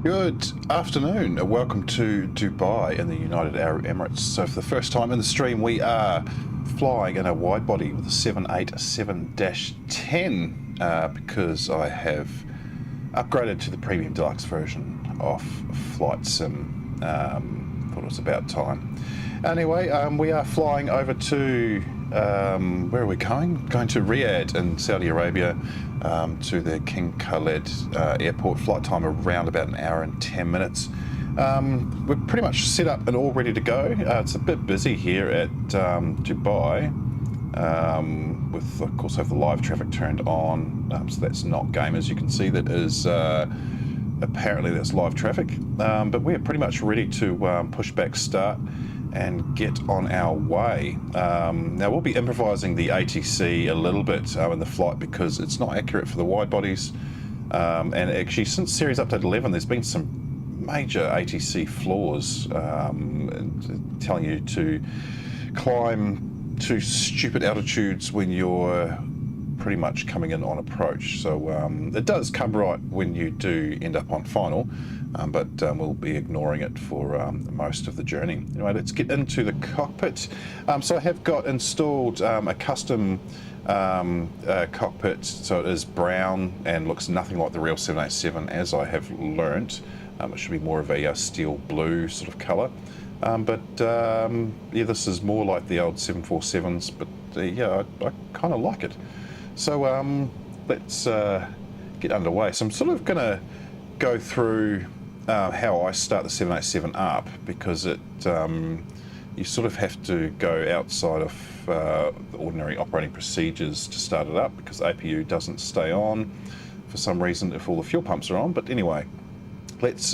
Good afternoon. Welcome to Dubai in the United Arab Emirates. So for the first time in the stream, we are flying in a wide body with a 787-10 because I have upgraded to the premium deluxe version of Flight Sim. Thought it was about time. Anyway, we are flying over to, where are we going? Going to Riyadh in Saudi Arabia. To the King Khaled airport. Flight time around about an hour and 10 minutes. We're pretty much set up and all ready to go. It's a bit busy here at Dubai, with, of course, have the live traffic turned on, so that's not gamers. You can see that is apparently that's live traffic, but we're pretty much ready to push back start and get on our way. Now we'll be improvising the ATC a little bit in the flight because it's not accurate for the wide bodies, and actually since series update 11 there's been some major ATC flaws, telling you to climb to stupid altitudes when you're pretty much coming in on approach. So it does come right when you do end up on final, but we'll be ignoring it for most of the journey. Anyway, let's get into the cockpit. So I have got installed a custom cockpit, so it is brown and looks nothing like the real 787, as I have learnt. It should be more of a steel blue sort of colour, but yeah, this is more like the old 747s, but yeah, I kind of like it. So let's get underway. So I'm sort of going to go through how I start the 787 up, because it you sort of have to go outside of the ordinary operating procedures to start it up, because the APU doesn't stay on for some reason if all the fuel pumps are on. But anyway, let's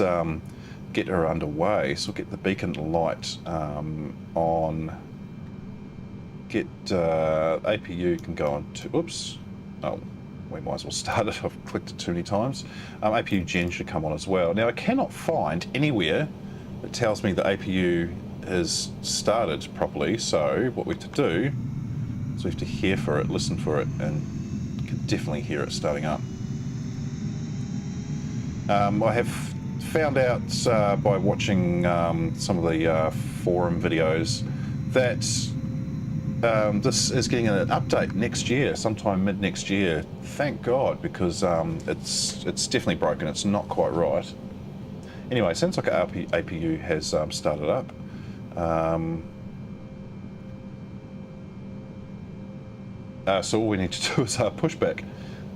get her underway. So we'll get the beacon light on. Get APU can go on to, oops, oh, we might as well start it. I've clicked it too many times. APU gen should come on as well. Now I cannot find anywhere that tells me the APU has started properly, so what we have to do is we have to hear for it, listen for it, and you can definitely hear it starting up. I have found out by watching some of the forum videos that this is getting an update next year, sometime mid next year. Thank God, because it's definitely broken. It's not quite right. Anyway, sounds like our APU has started up. So all we need to do is push back.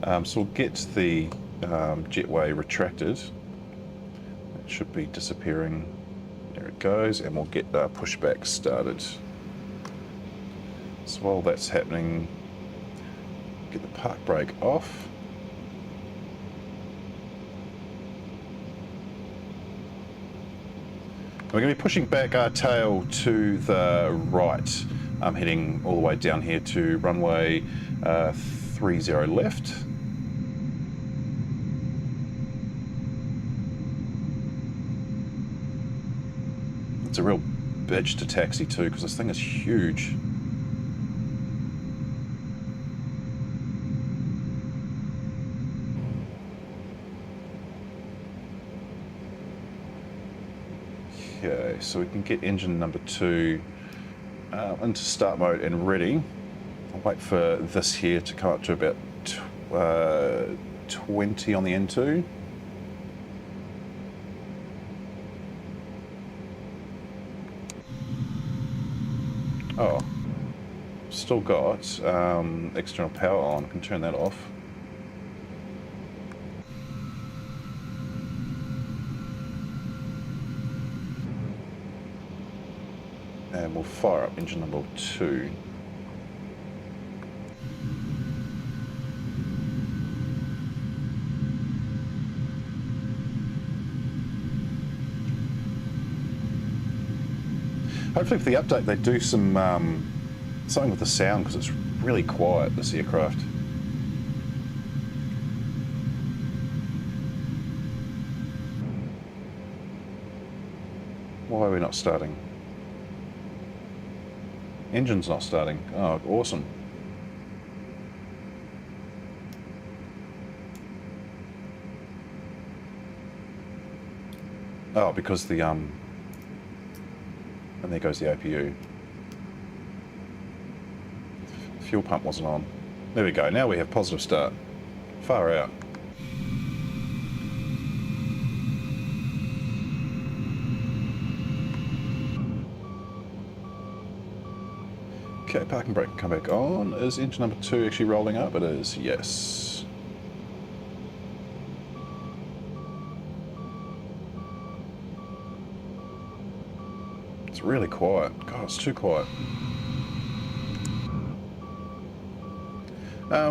So we'll get the jetway retracted. It should be disappearing. There it goes, and we'll get pushback started. So while that's happening, get the park brake off. We're going to be pushing back our tail to the right. I'm heading all the way down here to runway 30 left. It's a real bitch to taxi too, because this thing is huge. Okay, so we can get engine number 2 into start mode and ready. I'll wait for this here to come up to about 20 on the N2. Oh, still got external power on. I can turn that off. And we'll fire up engine number 2. Hopefully for the update they do some something with the sound, because it's really quiet, this aircraft. Why are we not starting? Engine's not starting. Oh, awesome. Oh, because the and there goes the APU. Fuel pump wasn't on. There we go. Now we have positive start. Far out. Okay, parking brake can come back on. Is engine number 2 actually rolling up? It is, yes. It's really quiet. God, it's too quiet.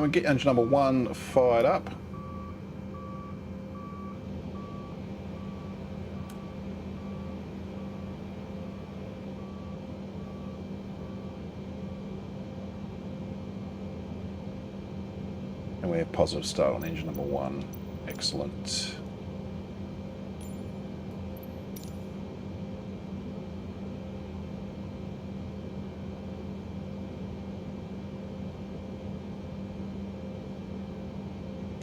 We get engine number 1 fired up. And we have positive start on engine number 1. Excellent.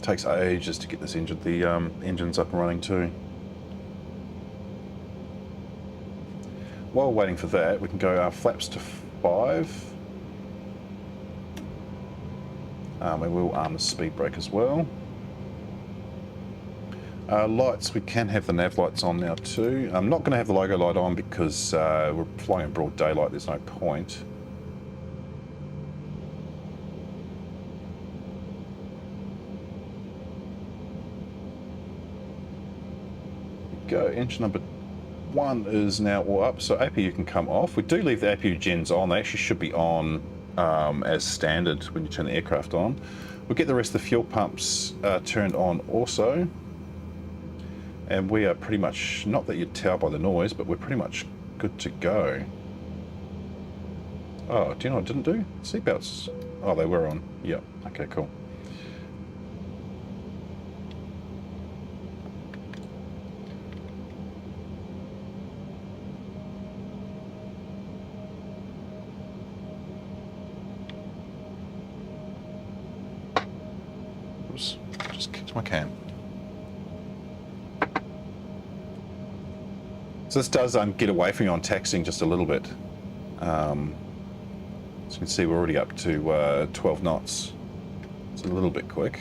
Takes ages to get this engine, the engine's up and running too. While waiting for that, we can go flaps to 5. We will arm the speed brake as well. Lights, we can have the nav lights on now too. I'm not going to have the logo light on because we're flying in broad daylight, there's no point. Go, engine number 1 is now all up, so APU can come off. We do leave the APU gens on. They actually should be on as standard when you turn the aircraft on. We'll get the rest of the fuel pumps turned on also. And we are pretty much, not that you'd tell by the noise, but we're pretty much good to go. Oh, do you know what I didn't do? Seatbelts. Oh, they were on. Yep. Okay, cool. Oops, just kicked my can. So this does get away from you on taxiing just a little bit. As you can see, we're already up to 12 knots. It's a little bit quick.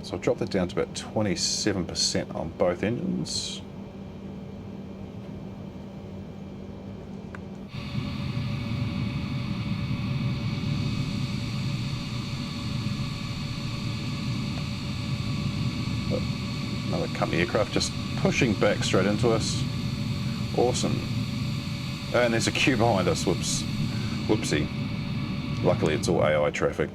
So I'll drop that down to about 27% on both engines. Another company aircraft just pushing back straight into us. Awesome. And there's a queue behind us. Whoops. Whoopsie. Luckily it's all AI traffic.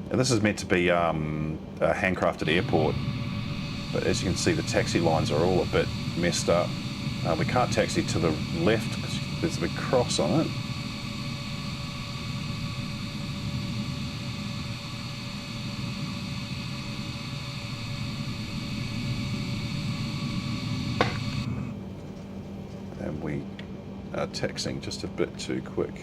And this is meant to be a handcrafted airport, but as you can see the taxi lines are all a bit messed up. We can't taxi to the left because there's a big cross on it. And we are taxiing just a bit too quick.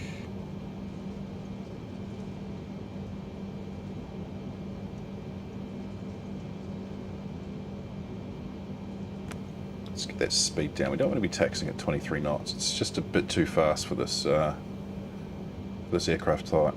Let's get that speed down. We don't want to be taxiing at 23 knots. It's just a bit too fast for this aircraft type.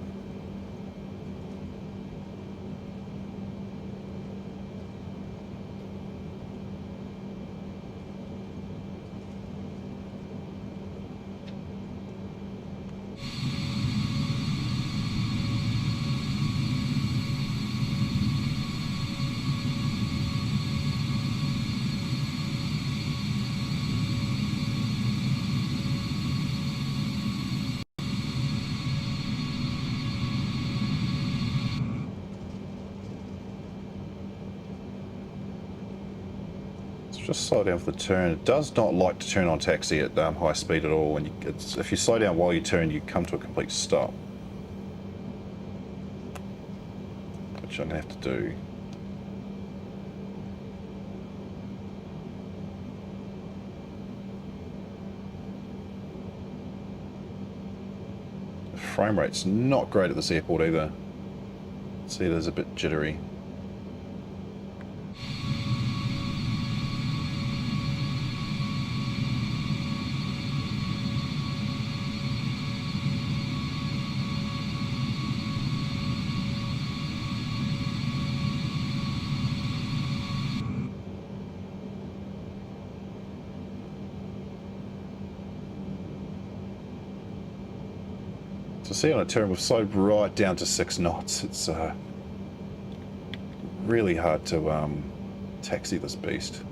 Just slow down for the turn. It does not like to turn on taxi at high speed at all. And if you slow down while you turn, you come to a complete stop, which I'm going to have to do. frame rate's not great at this airport either. See, it is a bit jittery. So see, on a turn, we've slowed right down to 6 knots. It's really hard to taxi this beast.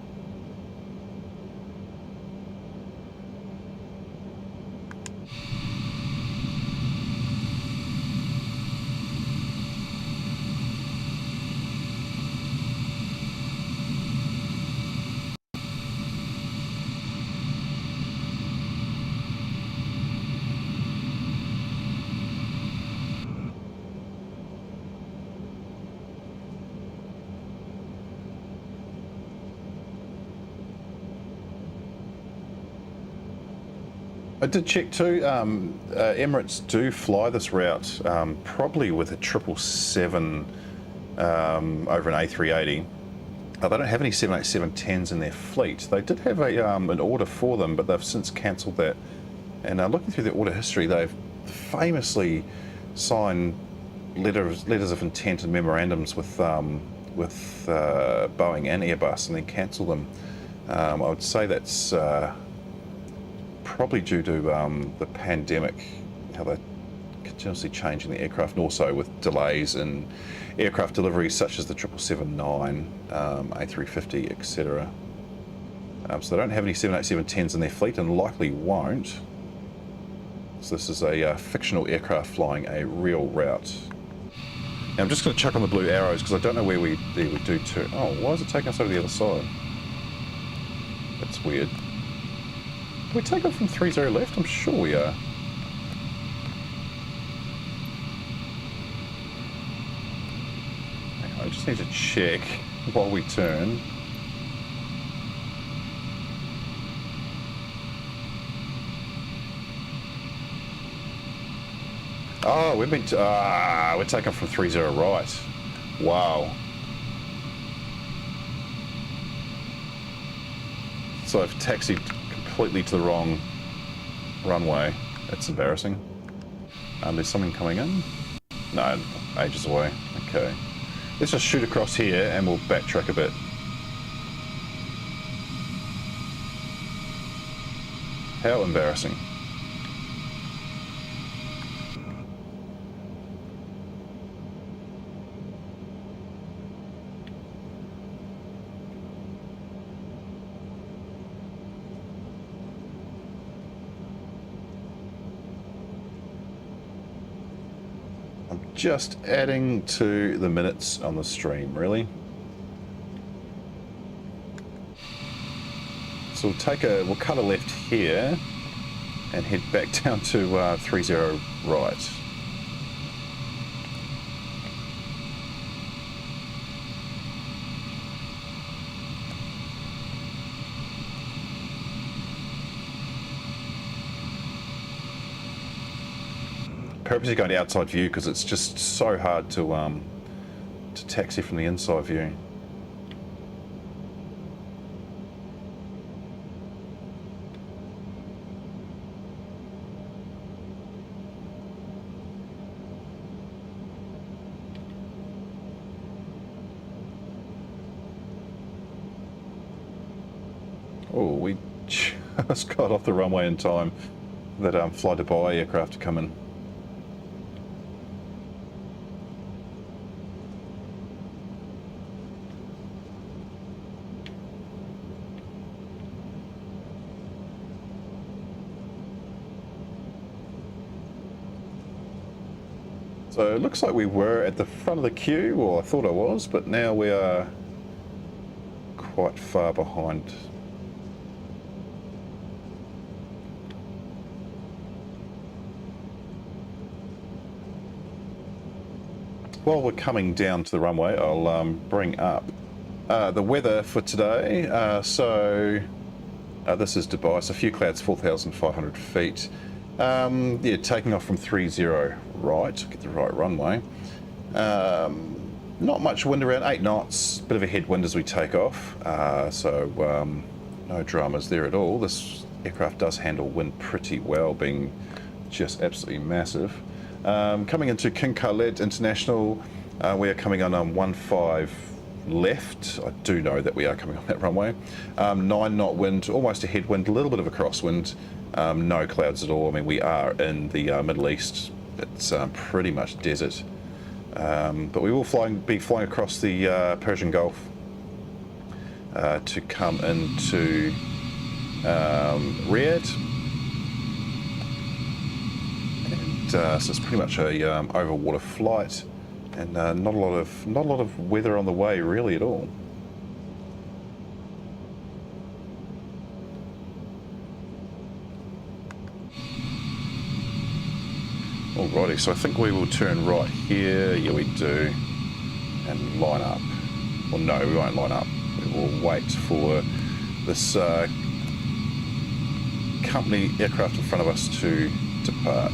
I did check too, Emirates do fly this route, probably with a 777 over an A380. They don't have any 787-10s in their fleet. They did have an order for them, but they've since cancelled that. And looking through their order history, they've famously signed letters of intent and memorandums with Boeing and Airbus, and then cancel them. I would say that's probably due to the pandemic, how they're continuously changing the aircraft, and also with delays in aircraft deliveries such as the 777-9, A350, etc. So they don't have any 787-10s in their fleet, and likely won't. So this is a fictional aircraft flying a real route. Now I'm just going to chuck on the blue arrows because I don't know where we do turn. Oh, why is it taking us over the other side? That's weird. Can we take off from 30 left? I'm sure we are. Hang on, I just need to check while we turn. Oh, we've been we're taking from 30 right. Wow. So I've taxied completely to the wrong runway. That's embarrassing. There's something coming in? No, ages away. Okay. Let's just shoot across here and we'll backtrack a bit. How embarrassing. Just adding to the minutes on the stream, really. So we'll cut a left here and head back down to 30 right. Purposely going to outside view because it's just so hard to taxi from the inside view. Oh, we just got off the runway in time for that Fly Dubai aircraft to come in. So it looks like we were at the front of the queue, or I thought I was, but now we are quite far behind. While we're coming down to the runway, I'll bring up the weather for today. This is Dubai, so a few clouds, 4,500 feet. Yeah, taking off from 30 right, get the right runway. Not much wind around, 8 knots, bit of a headwind as we take off, so no dramas there at all. This aircraft does handle wind pretty well, being just absolutely massive. Coming into King Khaled International, we are coming on 15 left. I do know that we are coming on that runway. 9-knot wind, almost a headwind, a little bit of a crosswind, no clouds at all. I mean, we are in the Middle East. It's pretty much desert. But we will be flying across the Persian Gulf to come into Riyadh. And so it's pretty much a over water flight, and not a lot of weather on the way really at all. Alrighty, so I think we will turn right here. Yeah, we do, and line up. Well, no, we won't line up. We will wait for this company aircraft in front of us to depart.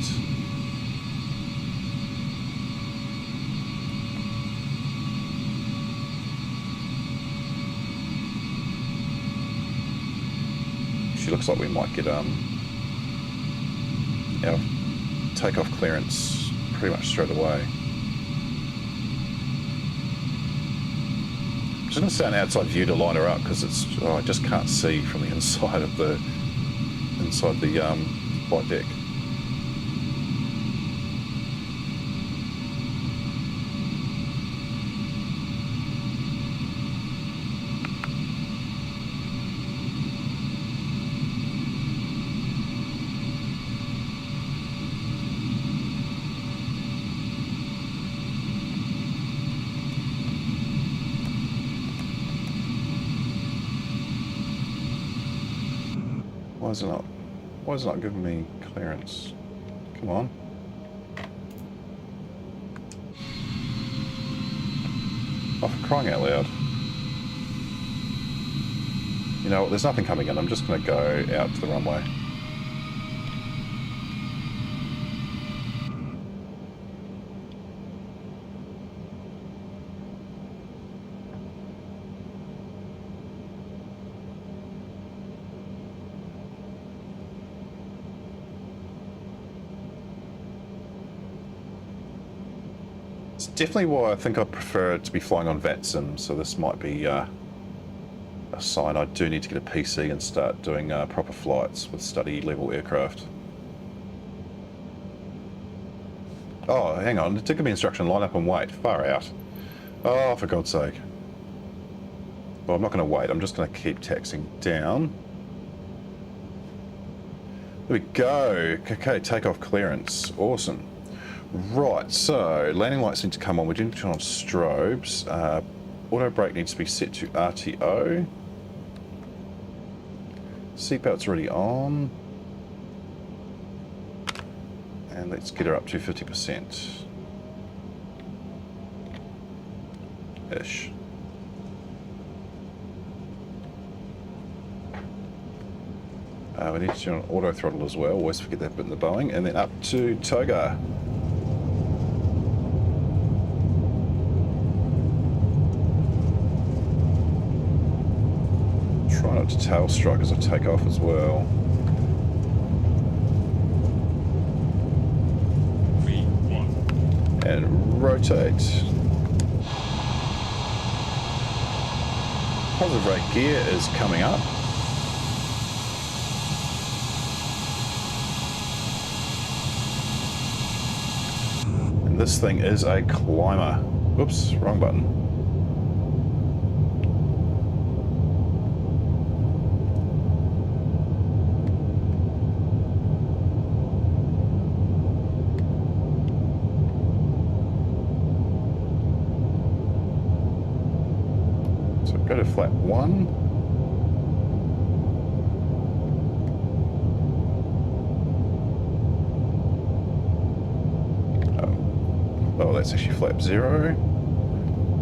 She looks like we might get our takeoff clearance pretty much straight away. I'm just going to set an outside view to line her up because it's I just can't see from the inside of the flight deck. Why is it not giving me clearance? Come on. Oh, for crying out loud. You know, there's nothing coming in. I'm just going to go out to the runway. Definitely why I think I prefer to be flying on VATSIM, so this might be a sign I do need to get a PC and start doing proper flights with study level aircraft. Oh, hang on, it did give me instruction, line up and wait, far out. Oh, for God's sake. Well, I'm not going to wait, I'm just going to keep taxiing down. There we go, okay, takeoff clearance, awesome. Right, so landing lights need to come on. We do need to turn on strobes. Auto brake needs to be set to RTO. Seatbelt's already on. And let's get her up to 50%. Ish. We need to turn on auto throttle as well. Always forget that bit in the Boeing. And then up to Toga. Try not to tail strike as I take off as well. 3, 1. And rotate. Positive rate gear is coming up. And this thing is a climber. Whoops, wrong button. Go to flap 1. Oh, well, that's actually flap 0.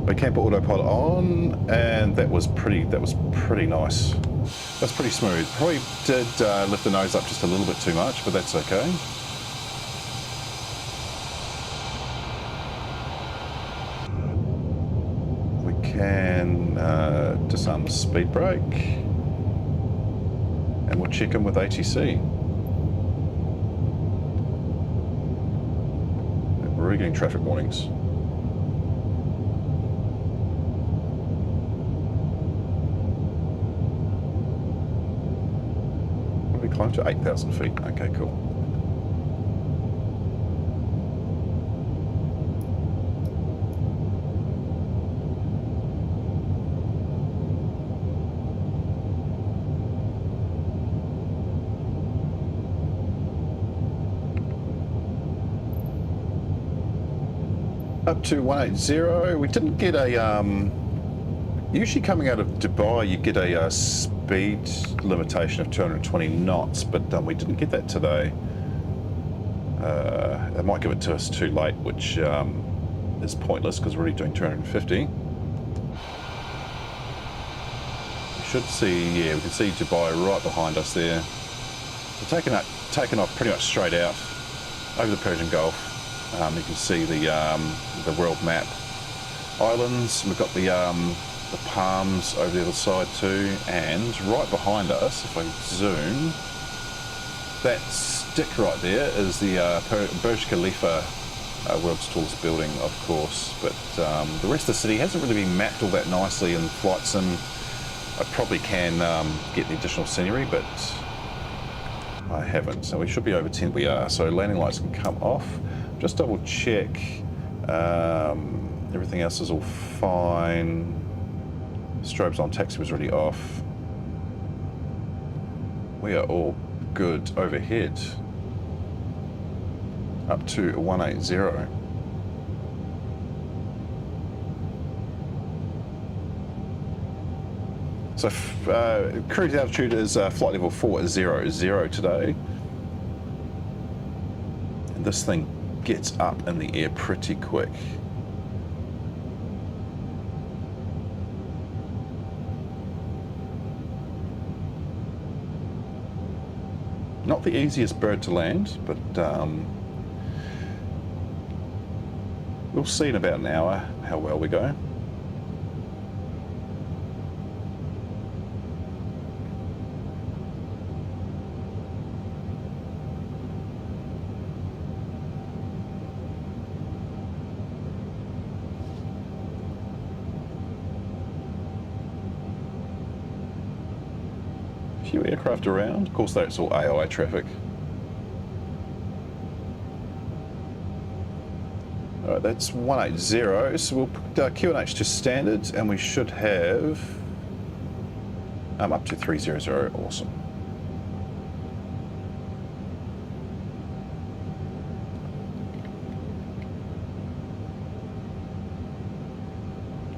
We can put autopilot on, and that was pretty nice. That's pretty smooth. Probably did lift the nose up just a little bit too much, but that's okay. We can disarm the speed brake, and we'll check in with ATC. We're already getting traffic warnings. Climb to 8,000 feet. Okay, cool. Up to 180. We didn't get a usually coming out of Dubai you get a speed limitation of 220 knots, but we didn't get that today. They might give it to us too late, which is pointless because we're already doing 250. We should see, yeah, we can see Dubai right behind us there. We're taking off pretty much straight out over the Persian Gulf. You can see the world map islands. We've got the palms over the other side too, and right behind us, if I zoom, that stick right there is the Burj Khalifa, world's tallest building, of course, but the rest of the city hasn't really been mapped all that nicely in Flight Sim. I probably can get the additional scenery, but I haven't, so we should be over 10. We are, so landing lights can come off. Just double check, everything else is all fine. Strobes on, taxi was already off. We are all good overhead. Up to 180. So cruise altitude is flight level 400 today. And this thing gets up in the air pretty quick. Not the easiest bird to land, but we'll see in about an hour how well we go. Few aircraft around. Of course, that's all AOA traffic. All right, that's 180. So we'll put QNH to standard, and we should have up to 300. Awesome.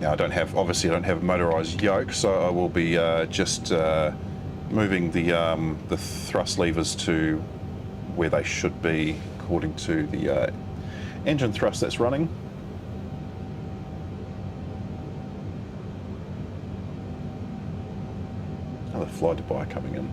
Now, obviously I don't have a motorized yoke, so I will be just moving the thrust levers to where they should be according to the engine thrust that's running. Another Fly Dubai coming in.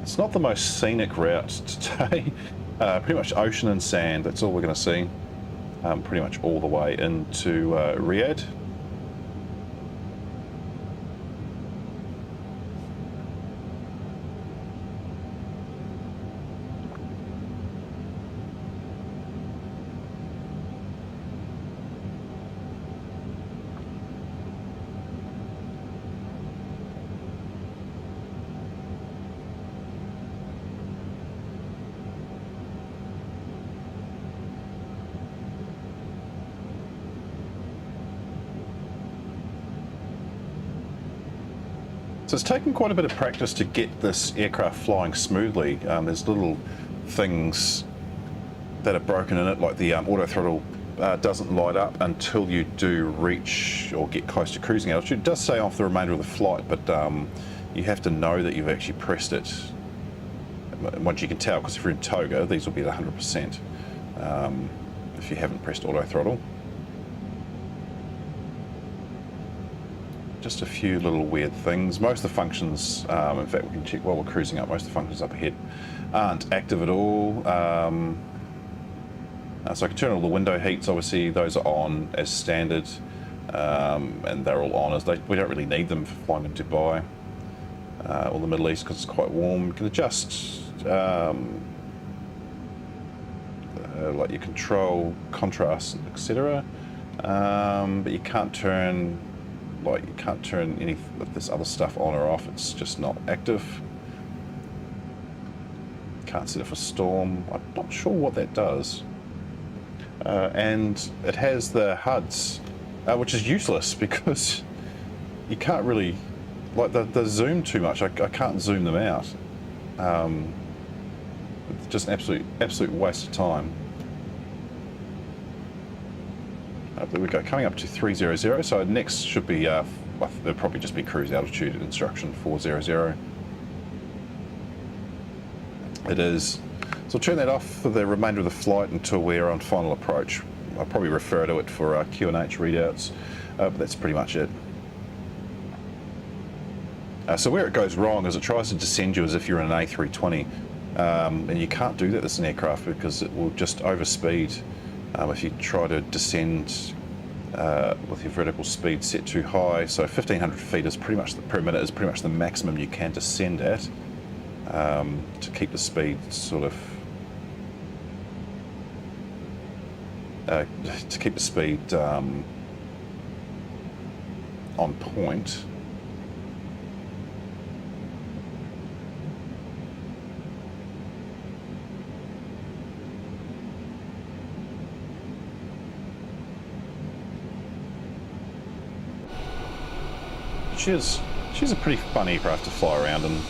It's not the most scenic route today. Pretty much ocean and sand, that's all we're going to see. Pretty much all the way into Riyadh. So it's taken quite a bit of practice to get this aircraft flying smoothly. There's little things that are broken in it, like the auto throttle doesn't light up until you do reach or get close to cruising altitude. It does stay off the remainder of the flight, but you have to know that you've actually pressed it once you can tell, because if you're in toga, these will be at 100% if you haven't pressed auto throttle. Just a few little weird things. Most of the functions, in fact we can check while we're cruising up, most of the functions up ahead aren't active at all. So I can turn all the window heats, obviously those are on as standard, and they're all on as we don't really need them for flying in Dubai or the Middle East because it's quite warm. You can adjust like your control, contrast, etc. But you can't turn any of this other stuff on or off. It's just not active. Can't set it for storm. I'm not sure what that does. And it has the HUDs, which is useless because you can't really, like the zoom too much. I can't zoom them out. It's just an absolute waste of time. There we go, coming up to 300, so next should be, it'll probably just be cruise altitude instruction 400. It is. So I'll turn that off for the remainder of the flight until we're on final approach. I'll probably refer to it for Q&H readouts, but that's pretty much it. So where it goes wrong is it tries to descend you as if you're in an A320, and you can't do that with an aircraft because it will just overspeed. If you try to descend with your vertical speed set too high, so 1500 feet is pretty much per minute is pretty much the maximum you can descend at to keep the speed sort of on point. She's a pretty fun aircraft to fly around in.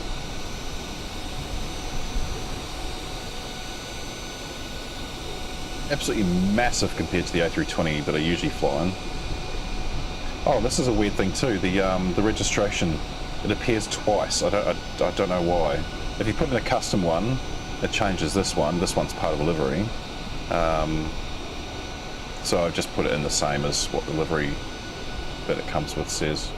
Absolutely massive compared to the A320 that I usually fly in. Oh, this is a weird thing too. The registration, it appears twice. I don't know why. If you put in a custom one, it changes this one. This one's part of a livery. So I've just put it in the same as what the livery that it comes with says.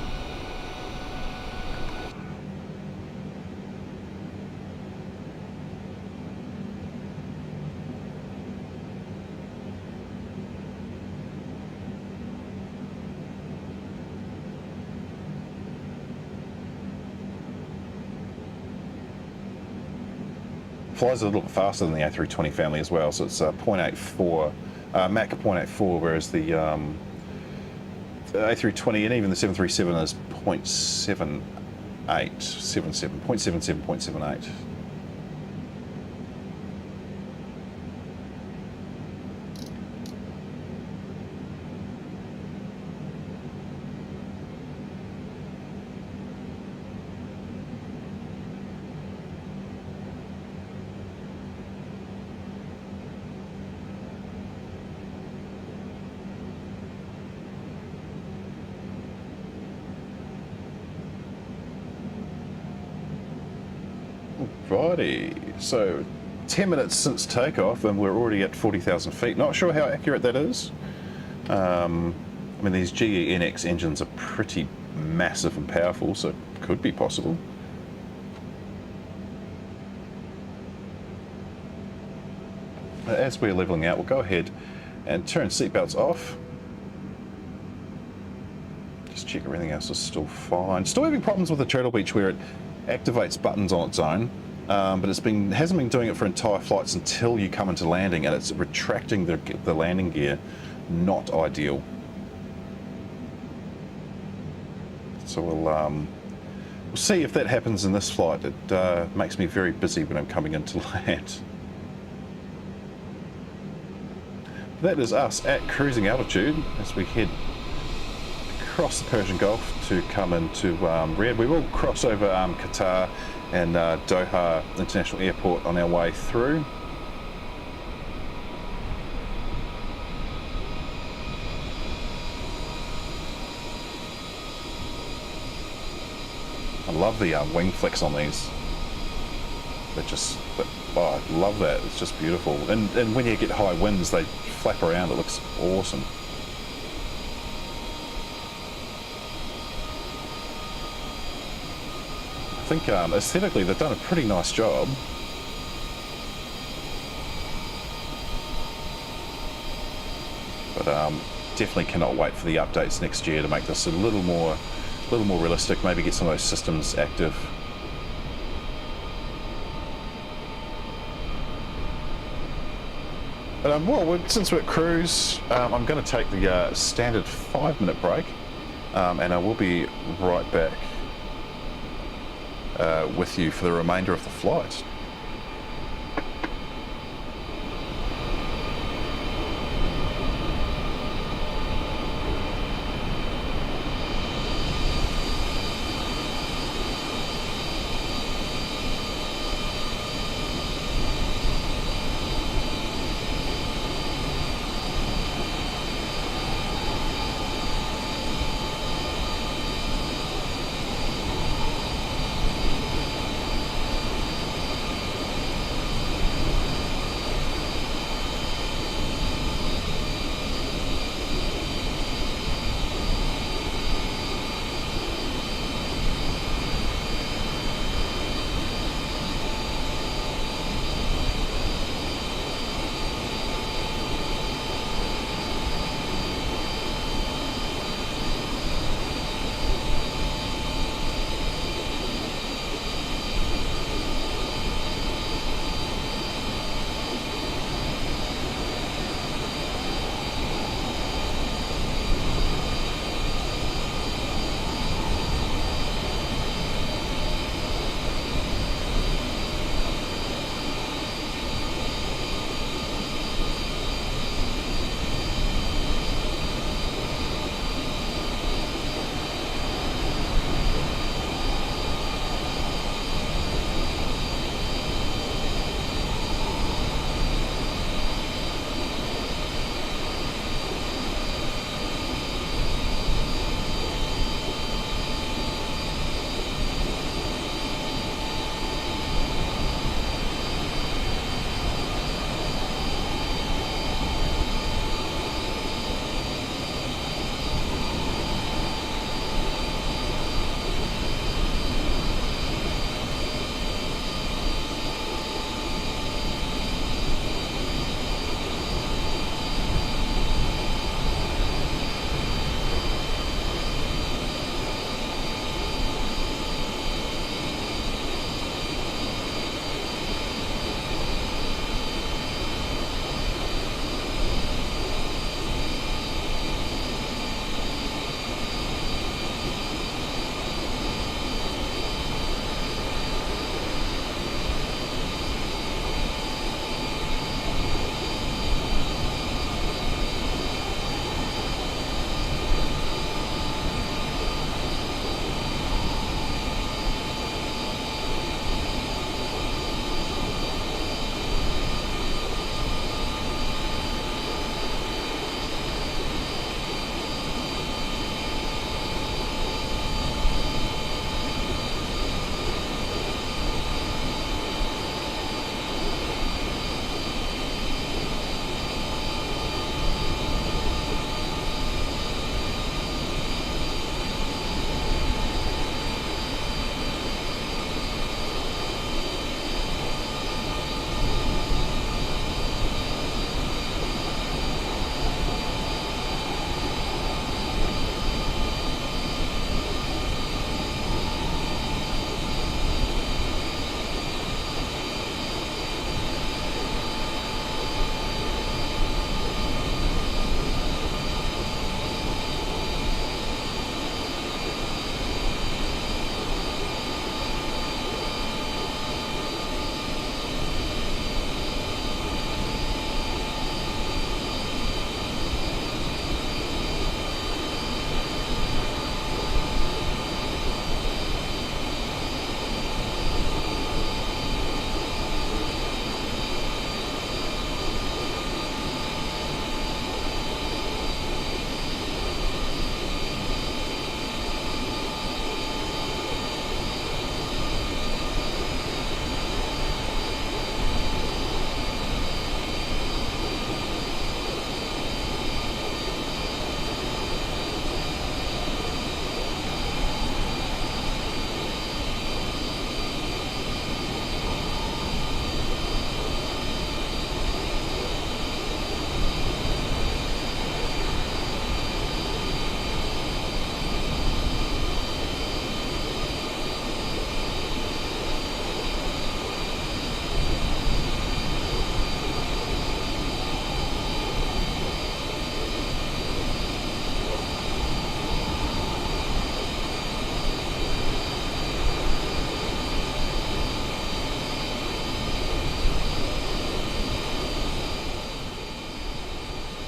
Flies a little bit faster than the A320 family as well, so it's 0.84, Mach 0.84, whereas the A320 and even the 737 is 0.78, 0.78. Righty, so 10 minutes since takeoff and we're already at 40,000 feet. Not sure how accurate that is. I mean, these GE NX engines are pretty massive and powerful, so it could be possible. As we're leveling out, we'll go ahead and turn seatbelts off. Just check everything else is still fine. Still having problems with the Turtlebeach where it activates buttons on its own, but hasn't been doing it for entire flights until you come into landing, and it's retracting the landing gear. Not ideal. So we'll see if that happens in this flight. It makes me very busy when I'm coming into land. That is us at cruising altitude as we head across the Persian Gulf to come into Riyadh. We will cross over Qatar and Doha International Airport on our way through. I love the wing flicks on these. Oh, I love that. It's just beautiful. And when you get high winds, they flap around. It looks awesome. I think aesthetically they've done a pretty nice job. But definitely cannot wait for the updates next year to make this a little more realistic. Maybe get some of those systems active. But well, since we're at cruise, I'm going to take the standard 5-minute break, and I will be right back with you for the remainder of the flight.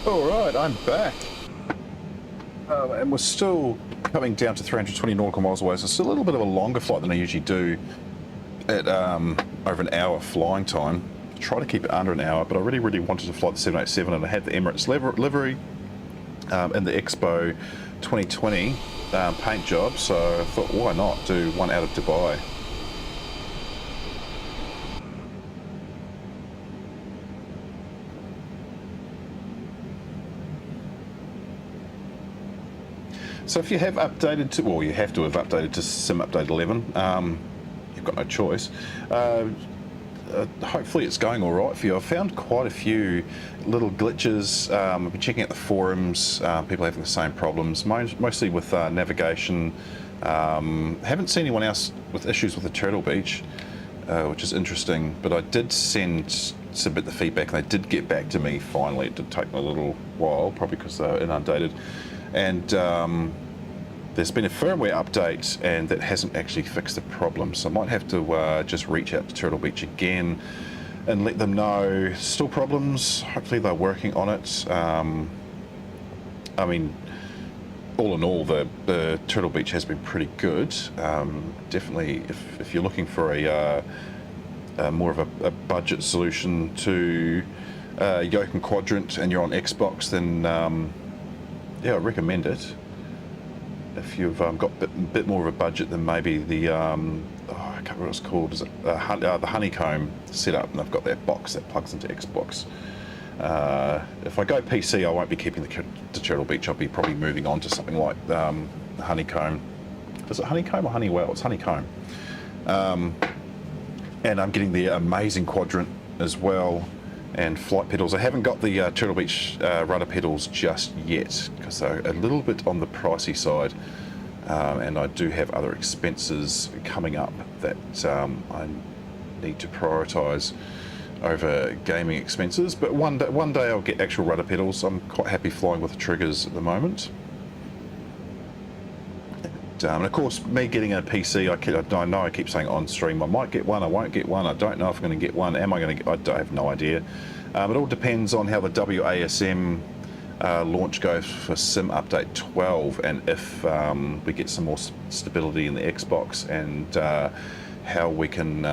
Alright, I'm back. And we're still coming down to 320 nautical miles away, so it's a little bit of a longer flight than I usually do at over an hour flying time. Try to keep it under an hour, but I really wanted to fly the 787, and I had the Emirates livery in the Expo 2020 paint job, so I thought, why not do one out of Dubai? So if you have updated to, well, you have to have updated to Sim Update 11, you've got no choice. Hopefully it's going all right for you. I've found quite a few little glitches. I've been checking out the forums, people having the same problems, mostly with navigation. Haven't seen anyone else with issues with the Turtlebeach, which is interesting, but I did submit the feedback, and they did get back to me finally. It did take me a little while, probably because they were inundated. And there's been a firmware update, and that hasn't actually fixed the problem. So I might have to just reach out to Turtlebeach again and let them know still problems. Hopefully they're working on it. I mean, all in all, the Turtlebeach has been pretty good. Definitely, if you're looking for a more of a budget solution to Yoke and Quadrant, and you're on Xbox, then yeah, I recommend it. If you've got a bit more of a budget than maybe the, I can't remember what it's called, is it the honeycomb setup, and they've got that box that plugs into Xbox. If I go PC, I won't be keeping the Turtlebeach. I'll be probably moving on to something like the honeycomb. Is it honeycomb or honeywell? It's honeycomb. And I'm getting the amazing Quadrant as well, and flight pedals. I haven't got the Turtlebeach rudder pedals just yet, because they're a little bit on the pricey side, and I do have other expenses coming up that I need to prioritise over gaming expenses. But one day I'll get actual rudder pedals. I'm quite happy flying with the triggers at the moment. And of course, me getting a PC, I know I keep saying on stream, I might get one, I won't get one, I don't know if I'm going to get one, am I going to get, I have no idea. It all depends on how the WASM launch goes for Sim Update 12, and if we get some more stability in the Xbox, and how we can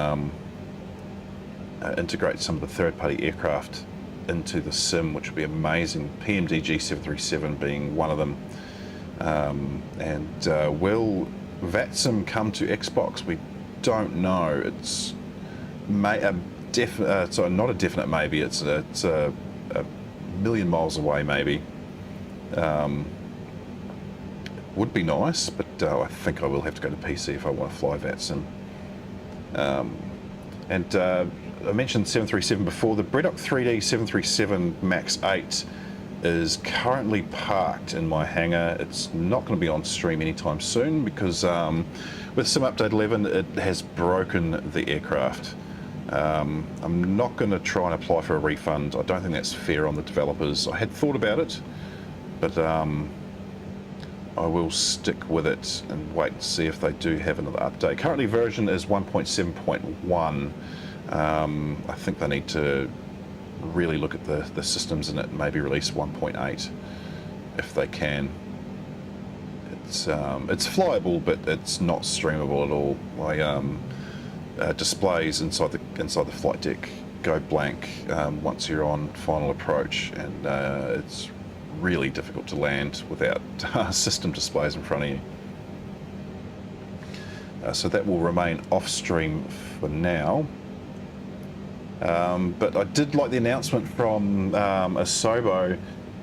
integrate some of the third-party aircraft into the Sim, which would be amazing, PMDG 737 being one of them. And will VATSIM come to Xbox? We don't know. It's so not a definite maybe. It's a million miles away maybe. Would be nice, but I think I will have to go to PC if I want to fly VATSIM. And I mentioned 737 before. The Bredock 3D 737 MAX 8 is currently parked in my hangar. It's not going to be on stream anytime soon, because with Sim Update 11 it has broken the aircraft. I'm not going to try and apply for a refund. I don't think that's fair on the developers. I had thought about it, but I will stick with it and wait and see if they do have another update. Currently version is 1.7.1. I think they need to really look at the systems in it and maybe release 1.8 if they can. It's flyable, but it's not streamable at all. My displays inside the flight deck go blank once you're on final approach, and it's really difficult to land without system displays in front of you. So that will remain off stream for now. But I did like the announcement from Asobo,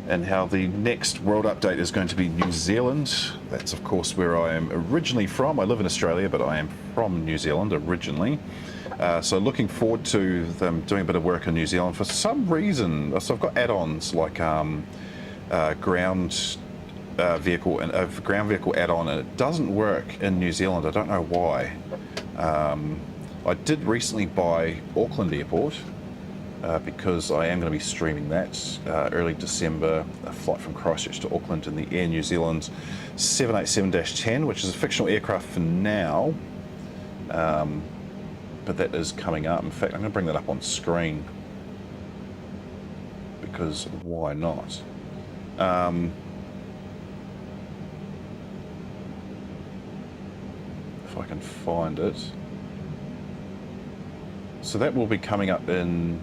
and how the next world update is going to be New Zealand. That's of course where I am originally from. I live in Australia, but I am from New Zealand originally. So looking forward to them doing a bit of work in New Zealand. For some reason, so I've got add-ons like ground vehicle and a ground vehicle add-on, and it doesn't work in New Zealand. I don't know why. I did recently buy Auckland Airport because I am going to be streaming that early December, a flight from Christchurch to Auckland in the Air New Zealand 787-10, which is a fictional aircraft for now, but that is coming up. In fact, I'm going to bring that up on screen, because why not? If I can find it. So that will be coming up in,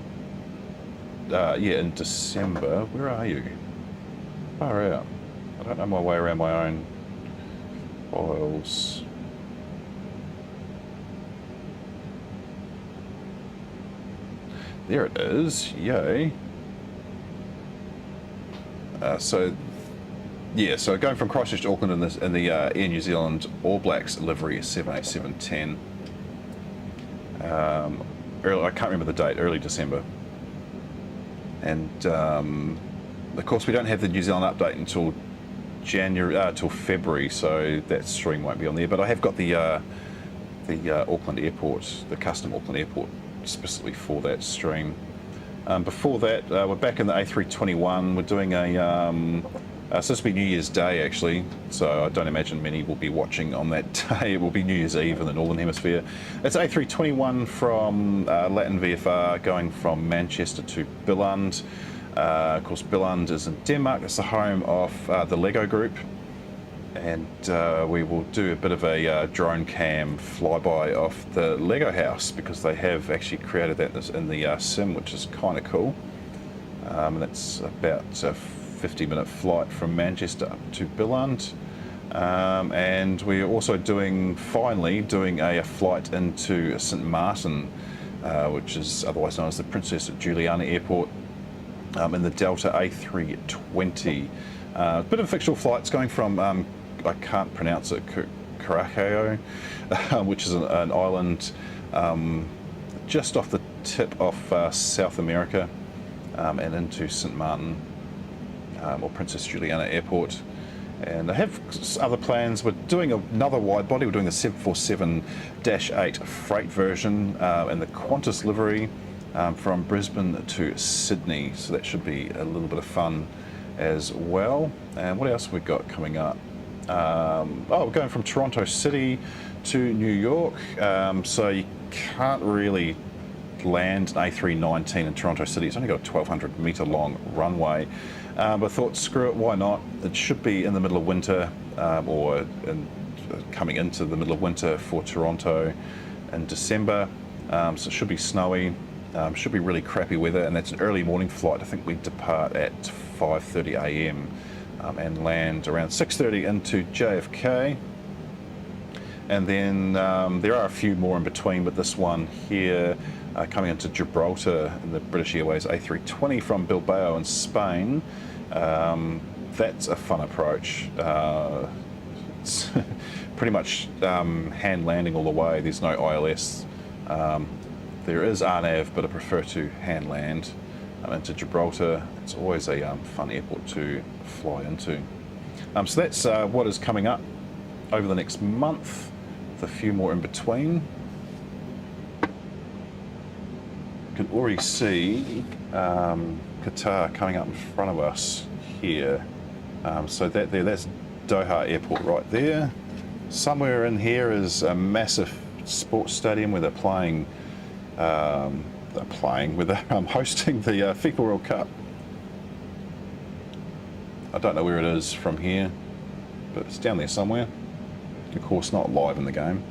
in December. Where are you? Far out. I don't know my way around my own files. There it is. Yay. So going from Christchurch to Auckland in the Air New Zealand All Blacks livery 78710. I can't remember the date, early December. And of course we don't have the New Zealand update until till February, so that stream won't be on there. But I have got the Auckland Airport, the custom Auckland Airport, specifically for that stream. Before that, we're back in the A321. We're doing so this will be New Year's Day actually, so I don't imagine many will be watching on that day. It will be New Year's Eve in the Northern Hemisphere. It's A321 from Latin VFR going from Manchester to Billund. Of course, Billund is in Denmark. It's the home of the Lego Group. And we will do a bit of a drone cam flyby of the Lego house, because they have actually created that in the sim, which is kind of cool. And that's about a 50-minute flight from Manchester up to Billund. And we're also finally doing a flight into St Martin, which is otherwise known as the Princess Juliana Airport, in the Delta A320. A bit of fictional flights going from I can't pronounce it, Curacao, which is an island just off the tip of South America, and into St Martin, or Princess Juliana Airport. And I have other plans. We're doing another wide body. We're doing the 747-8 freight version in the Qantas livery from Brisbane to Sydney. So that should be a little bit of fun as well. And what else have we got coming up? We're going from Toronto City to New York, so you can't really land an A319 in Toronto City. It's only got a 1,200 metre long runway, but I thought, screw it, why not? It should be in the middle of winter, coming into the middle of winter for Toronto in December, so it should be snowy, should be really crappy weather, and that's an early morning flight. I think we depart at 5:30 a.m. And land around 6:30 into JFK. And then there are a few more in between, but this one here coming into Gibraltar in the British Airways A320 from Bilbao in Spain. That's a fun approach. It's pretty much hand landing all the way. There's no ILS. There is RNAV, but I prefer to hand land into Gibraltar. It's always a fun airport to fly into. So that's what is coming up over the next month, with a few more in between. You can already see Qatar coming up in front of us here. So that's Doha Airport right there. Somewhere in here is a massive sports stadium where they're playing. Where they're hosting the FIFA World Cup. I don't know where it is from here, but it's down there somewhere. Of course, not live in the game.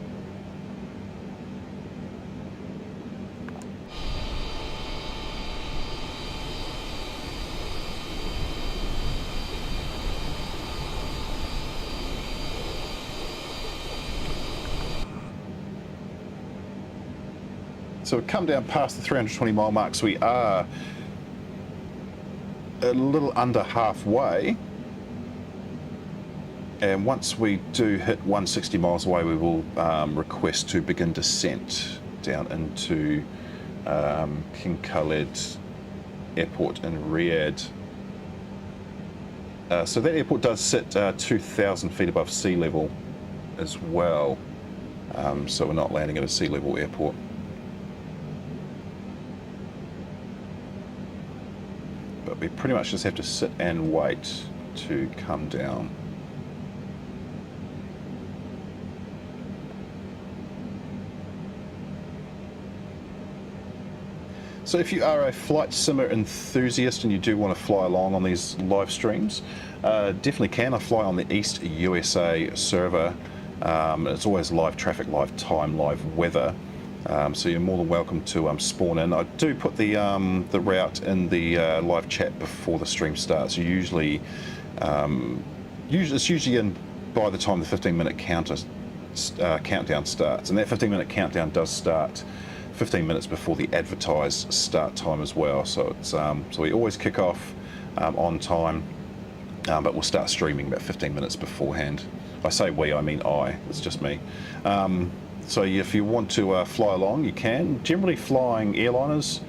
So we've come down past the 320 mile mark, so we are a little under halfway. And once we do hit 160 miles away, we will request to begin descent down into King Khaled Airport in Riyadh. So that airport does sit 2,000 feet above sea level as well. So we're not landing at a sea level airport. But we pretty much just have to sit and wait to come down. So if you are a flight simmer enthusiast and you do want to fly along on these live streams, definitely can. I fly on the East USA server. It's always live traffic, live time, live weather. So you're more than welcome to spawn in. I do put the route in the live chat before the stream starts. Usually it's usually in by the time the 15-minute countdown starts, and that 15-minute countdown does start 15 minutes before the advertised start time as well. So it's so we always kick off on time, but we'll start streaming about 15 minutes beforehand. I say we, I mean I. It's just me. So if you want to fly along, you can. Generally flying airliners,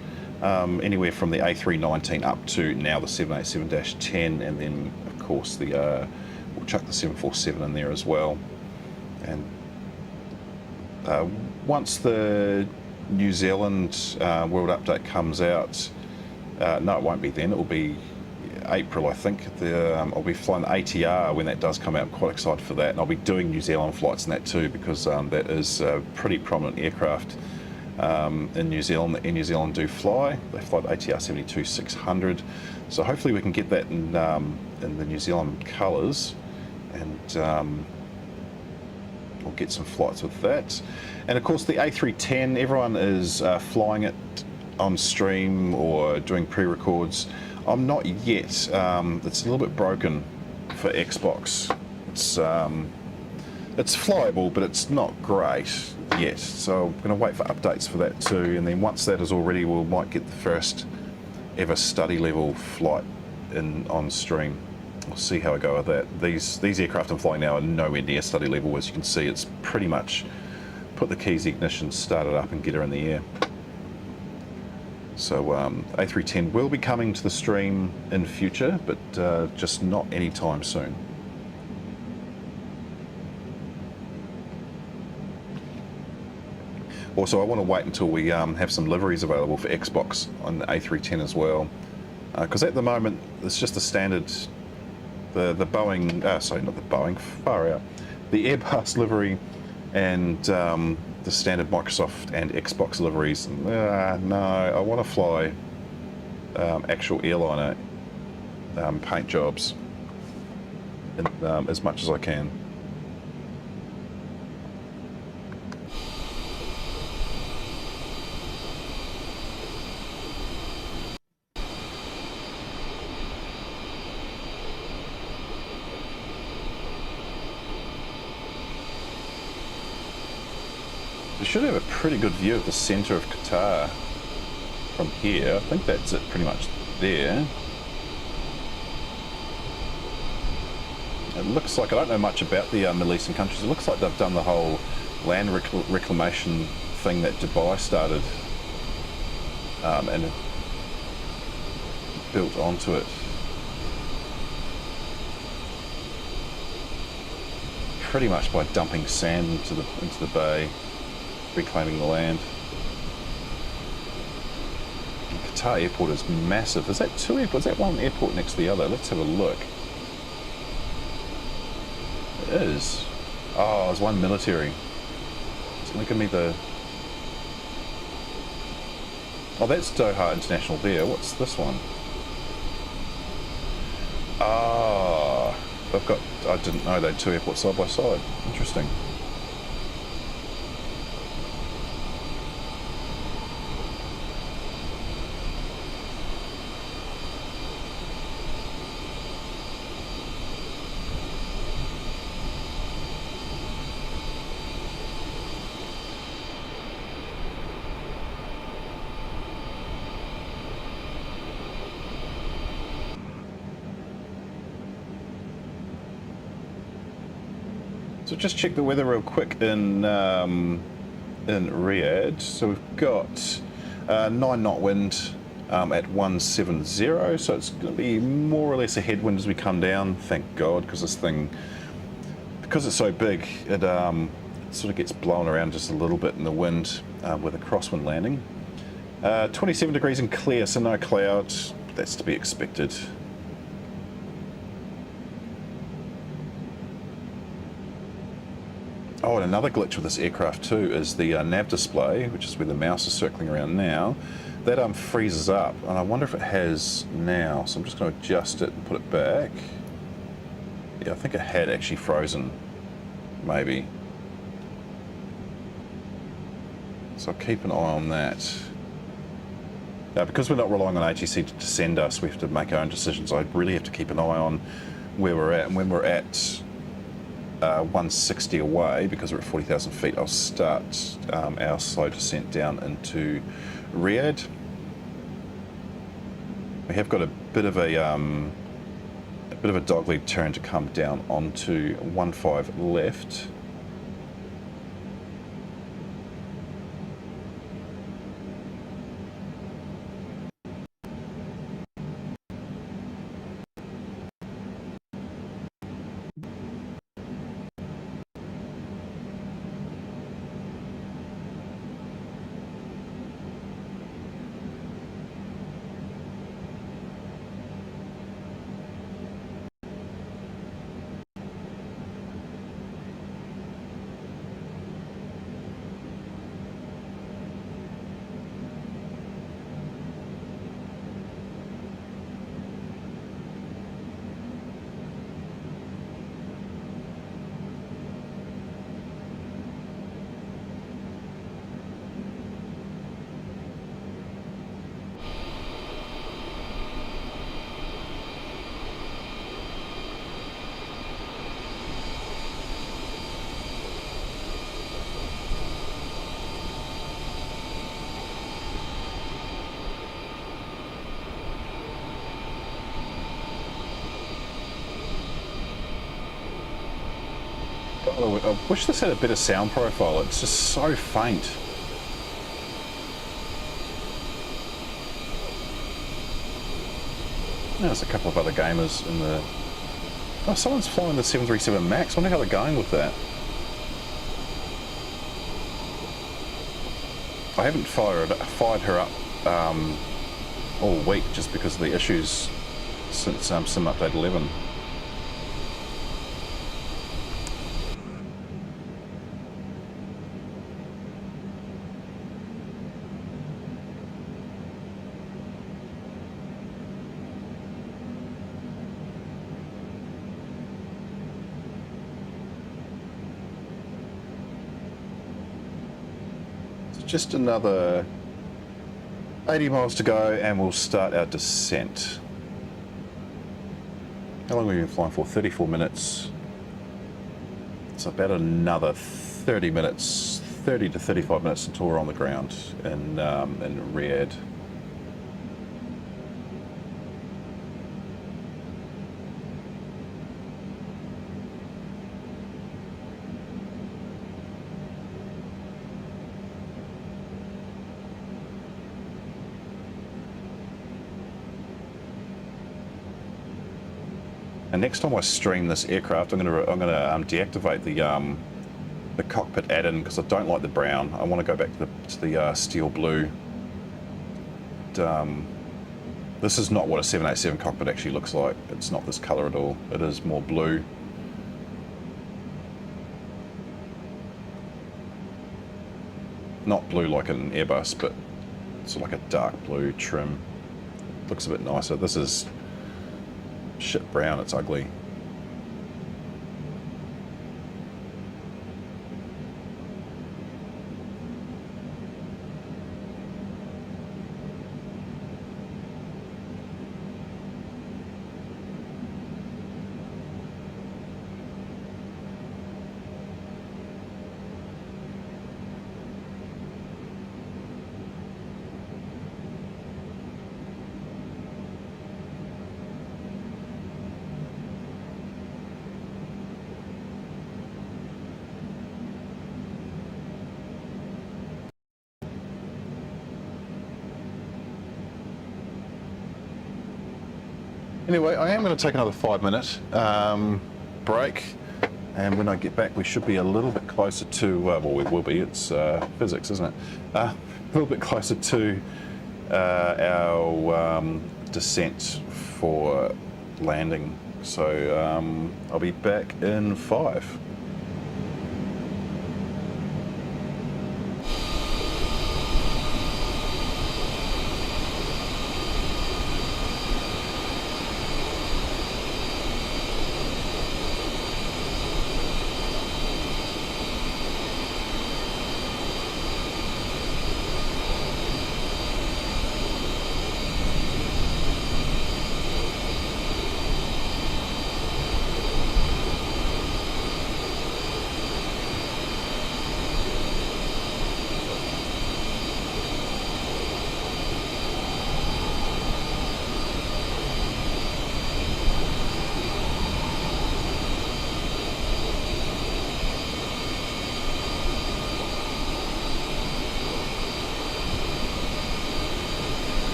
anywhere from the A319 up to now the 787-10, and then of course the we'll chuck the 747 in there as well. And once the New Zealand World Update comes out, no, it won't be then. It will be April, I think. I'll be flying the ATR when that does come out. I'm quite excited for that, and I'll be doing New Zealand flights in that too, because that is a pretty prominent aircraft in New Zealand. The Air New Zealand do fly. They fly the ATR 72-600, so hopefully we can get that in the New Zealand colours, and we'll get some flights with that. And of course the A310, everyone is flying it on stream or doing pre-records. I'm not yet. It's a little bit broken for Xbox. It's flyable, but it's not great yet. So I'm going to wait for updates for that too. And then once that is all ready, we might get the first ever study level flight on stream. We'll see how I go with that. These aircraft I'm flying now are nowhere near study level. As you can see, it's pretty much put the keys, ignition, start it up, and get her in the air. So A310 will be coming to the stream in future, but just not anytime soon. Also, I want to wait until we have some liveries available for Xbox on the A310 as well, because at the moment it's just the standard, the Boeing, sorry, not the Boeing, far out, the Airbus livery and the standard Microsoft and Xbox liveries. No, I want to fly actual airliner paint jobs as much as I can. We should have a pretty good view of the centre of Qatar from here. I think that's it pretty much there. It looks like, I don't know much about the Middle Eastern countries, it looks like they've done the whole land reclamation thing that Dubai started and built onto it. Pretty much by dumping sand into the bay, reclaiming the land. And Qatar airport is massive. Is that two airports? Is that one airport next to the other? Let's have a look. It is. Oh, there's one military. It's going to give me the... Oh, that's Doha International there. What's this one? Ah, they've got... I didn't know they had two airports side by side. Interesting. So just check the weather real quick in Riyadh. So we've got 9-knot wind at 170, so it's going to be more or less a headwind as we come down. Thank God, because this thing, because it's so big, it sort of gets blown around just a little bit in the wind with a crosswind landing. 27 degrees and clear, so no clouds. That's to be expected. Oh, and another glitch with this aircraft too is the nav display, which is where the mouse is circling around now. that freezes up, and I wonder if it has now. So I'm just going to adjust it and put it back. Yeah, I think it had actually frozen, maybe. So I'll keep an eye on that. Now, because we're not relying on ATC to send us, we have to make our own decisions. I really have to keep an eye on where we're at. And when we're at 160 away, because we're at 40,000 feet, I'll start our slow descent down into Riyadh. We have got a bit of a dogleg turn to come down onto 15 left. I wish this had a better sound profile. It's just so faint. There's a couple of other gamers in the... Oh, someone's flying the 737 MAX. I wonder how they're going with that. I haven't fired her up all week just because of the issues since Sim Update 11. Just another 80 miles to go and we'll start our descent. How long have we been flying for? 34 minutes. It's about another 30 minutes, 30 to 35 minutes until we're on the ground in Riyadh. And next time I stream this aircraft, I'm gonna deactivate the cockpit add-in because I don't like the brown. I want to go back to the steel blue. This is not what a 787 cockpit actually looks like. It's not this color at all. It is more blue. Not blue like an Airbus, but it's like a dark blue trim. Looks a bit nicer. This is shit brown, it's ugly. Anyway, I am going to take another 5-minute break, and when I get back we should be a little bit closer to, well we will be, it's physics isn't it, a little bit closer to our descent for landing, so I'll be back in 5.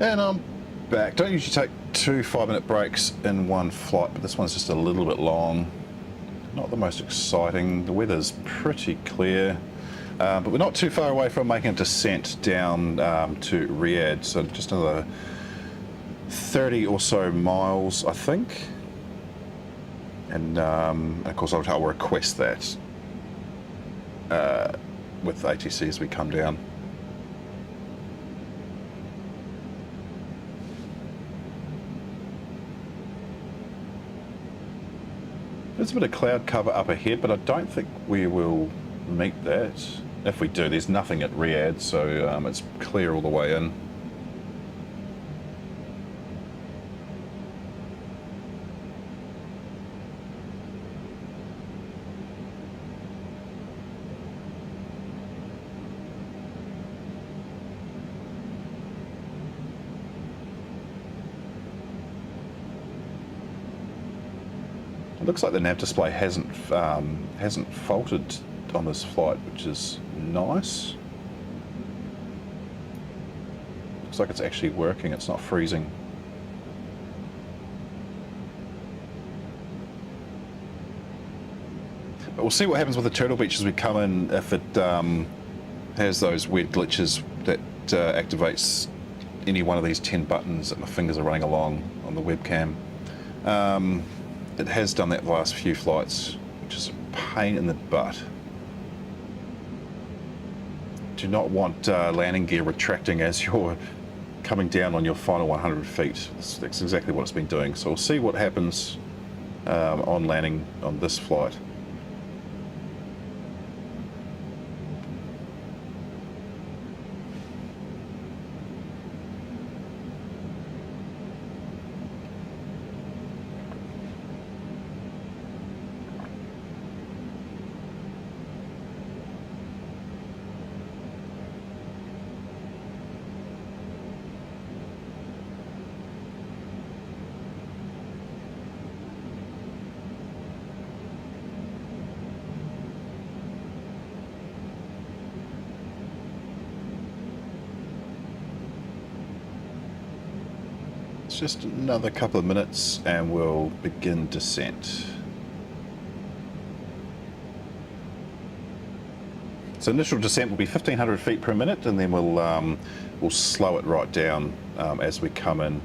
And I'm back. Don't usually take 2 5-minute breaks in one flight, but this one's just a little bit long. Not the most exciting. The weather's pretty clear, but we're not too far away from making a descent down to Riyadh, so just another 30 or so miles, I think. And of course I'll request that with ATC as we come down. There's a bit of cloud cover up ahead, but I don't think we will meet that. If we do, there's nothing at Riyadh, so it's clear all the way in. It looks like the nav display hasn't faltered on this flight, which is nice. Looks like it's actually working, it's not freezing. But we'll see what happens with the Turtlebeach as we come in, if it has those weird glitches that activates any one of these 10 buttons that my fingers are running along on the webcam. It has done that the last few flights, which is a pain in the butt. Do not want landing gear retracting as you're coming down on your final 100 feet. That's exactly what it's been doing. So we'll see what happens on landing on this flight. Just another couple of minutes and we'll begin descent. So initial descent will be 1500 feet per minute, and then we'll slow it right down as we come in.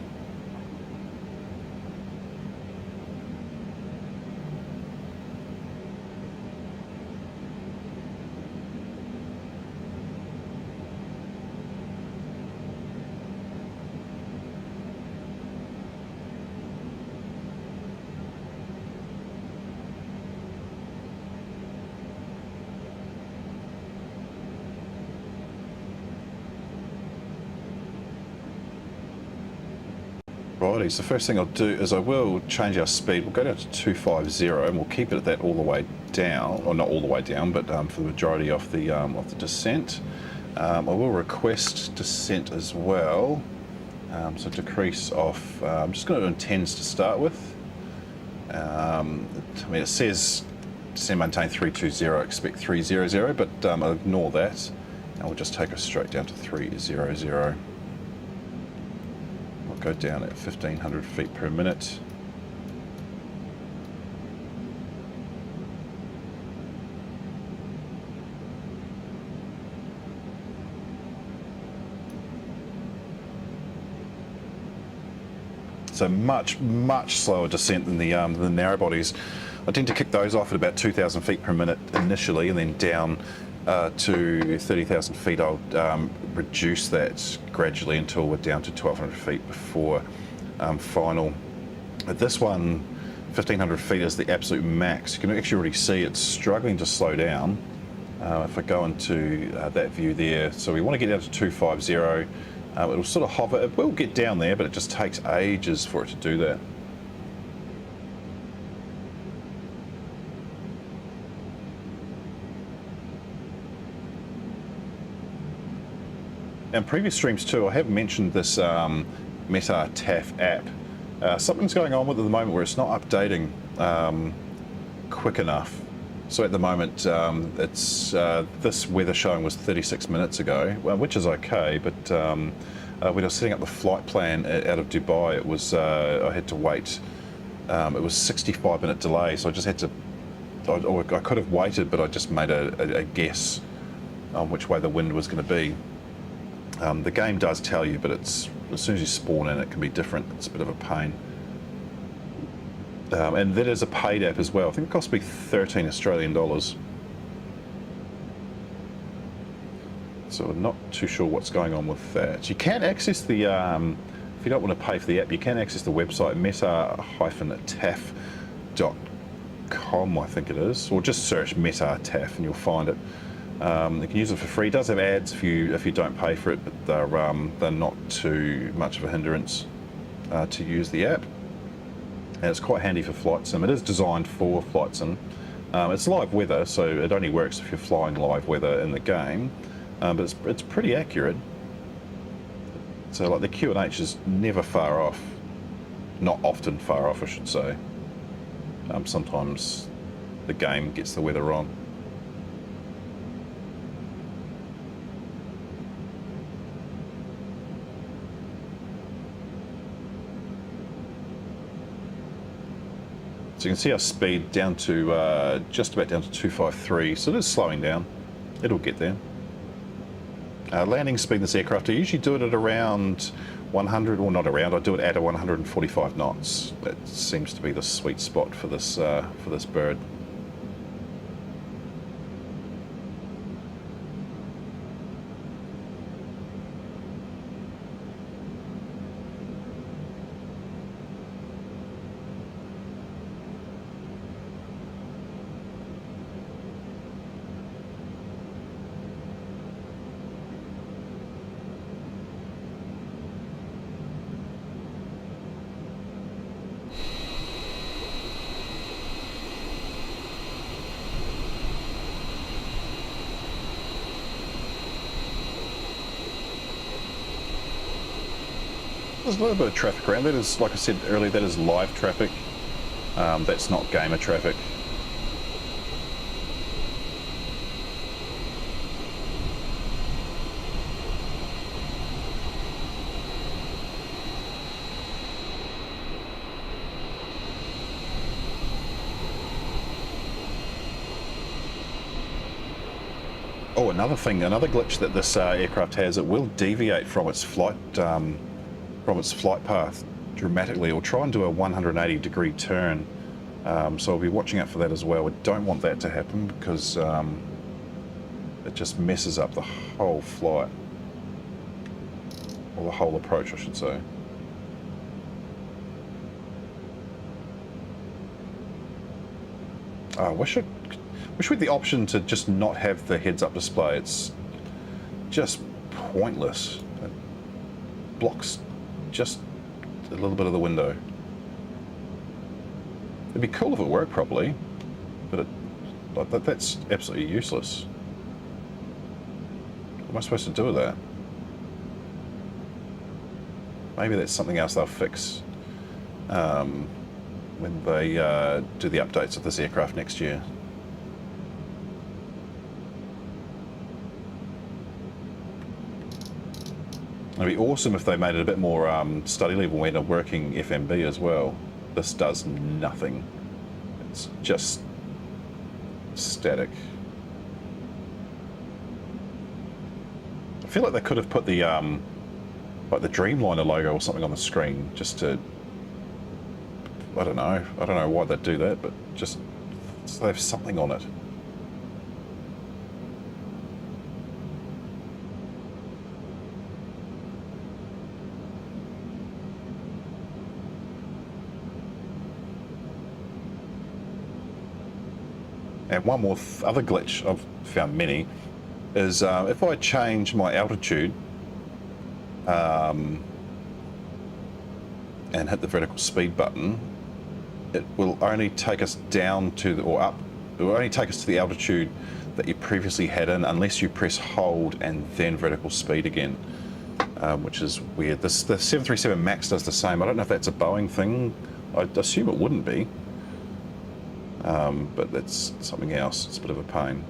Righty, so the first thing I'll do is I will change our speed. We'll go down to 250 and we'll keep it at that all the way down, or not all the way down, but for the majority of the descent. I will request descent as well, so decrease off. I'm just going to do intends to start with. I mean, it says descend maintain 320, expect 300, but I'll ignore that, and we'll just take us straight down to 300. Go down at 1500 feet per minute. So much slower descent than the narrow bodies. I tend to kick those off at about 2000 feet per minute initially, and then down to 30,000 feet. I'll reduce that gradually until we're down to 1200 feet before final. At this one, 1500 feet is the absolute max. You can actually already see it's struggling to slow down. If I go into that view there, so we want to get down to 250. It'll sort of hover. It will get down there, but it just takes ages for it to do that. In previous streams too, I have mentioned this Metar-TAF app. Something's going on with it at the moment where it's not updating quick enough. So at the moment, it's this weather showing was 36 minutes ago, which is okay, but when I was setting up the flight plan out of Dubai, it was I had to wait. It was 65-minute delay, so I just had to. I could have waited, but I just made a guess on which way the wind was going to be. The game does tell you, but it's as soon as you spawn in, it can be different. It's a bit of a pain. And that is a paid app as well. I think it cost me 13 Australian dollars. So I'm not too sure what's going on with that. You can access the, if you don't want to pay for the app, you can access the website Metar-TAF.com, I think it is, or just search Metar-TAF and you'll find it. You can use it for free. It does have ads if you don't pay for it, but they're not too much of a hindrance to use the app. And it's quite handy for flight sim. It is designed for flight sim. It's live weather, so it only works if you're flying live weather in the game. But it's pretty accurate. So like the QNH is never far off. Not often far off, I should say. Sometimes the game gets the weather wrong. So you can see our speed down to just about down to 253, so it is slowing down. It'll get there. Landing speed in this aircraft, I usually do it at around 100, or not around, I do it at 145 knots. That seems to be the sweet spot for this bird. There's a little bit of traffic around. That is, like I said earlier, that is live traffic. That's not gamer traffic. Oh, another thing, another glitch that this aircraft has, it will deviate from its flight path dramatically, or try and do a 180-degree turn. So I'll be watching out for that as well. We don't want that to happen because it just messes up the whole flight, or the whole approach, I should say. I wish we had the option to just not have the heads-up display. It's just pointless. It blocks just a little bit of the window. It'd be cool if it worked properly, but that's absolutely useless. What am I supposed to do with that? Maybe that's something else they'll fix when they do the updates of this aircraft next year. It'd be awesome if they made it a bit more study level when a working FMB as well. This does nothing. It's just static. I feel like they could have put the like the Dreamliner logo or something on the screen just to, I don't know why they'd do that, but just so they have something on it. And one more other glitch, I've found many, is if I change my altitude and hit the vertical speed button, it will only take us down to the, or up, it will only take us to the altitude that you previously had in, unless you press hold and then vertical speed again, which is weird. The 737 MAX does the same. I don't know if that's a Boeing thing. I assume it wouldn't be. But that's something else. It's a bit of a pain.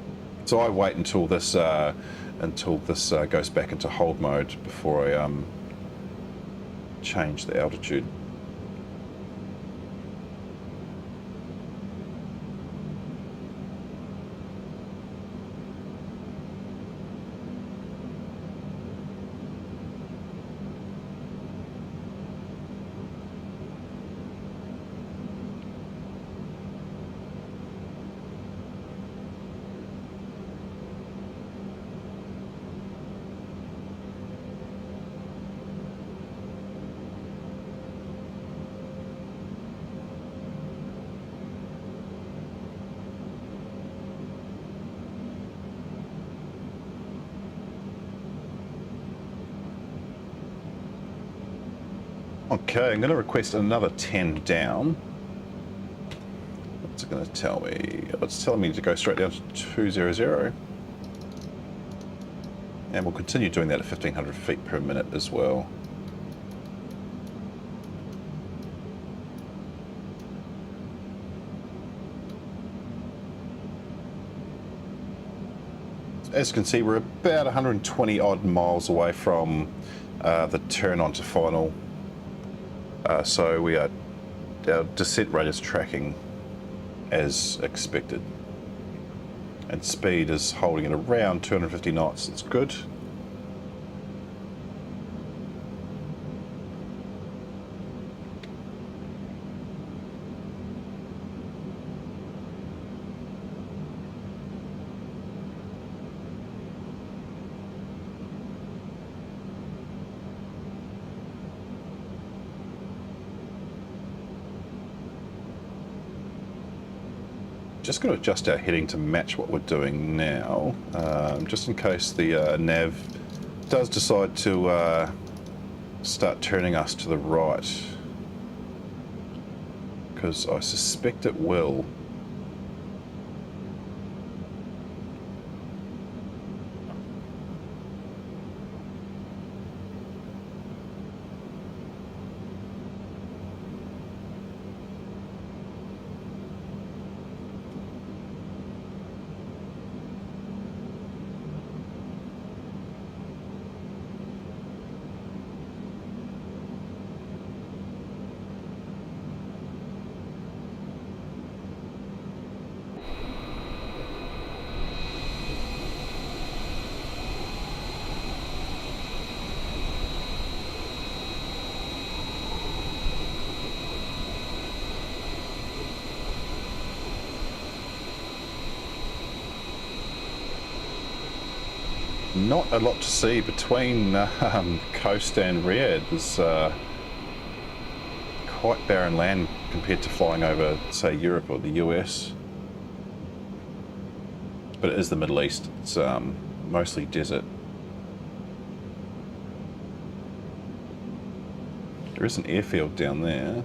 So I wait until this goes back into hold mode before I change the altitude. Okay, I'm going to request another 10 down. What's it going to tell me? It's telling me to go straight down to 200. And we'll continue doing that at 1500 feet per minute as well. As you can see, we're about 120 odd miles away from the turn onto final. So our descent rate is tracking as expected. And speed is holding at around 250 knots. It's good. Just going to adjust our heading to match what we're doing now, just in case the nav does decide to start turning us to the right, because I suspect it will. Not a lot to see between coast and Riyadh. There's quite barren land compared to flying over, say, Europe or the US. But it is the Middle East. It's mostly desert. There is an airfield down there.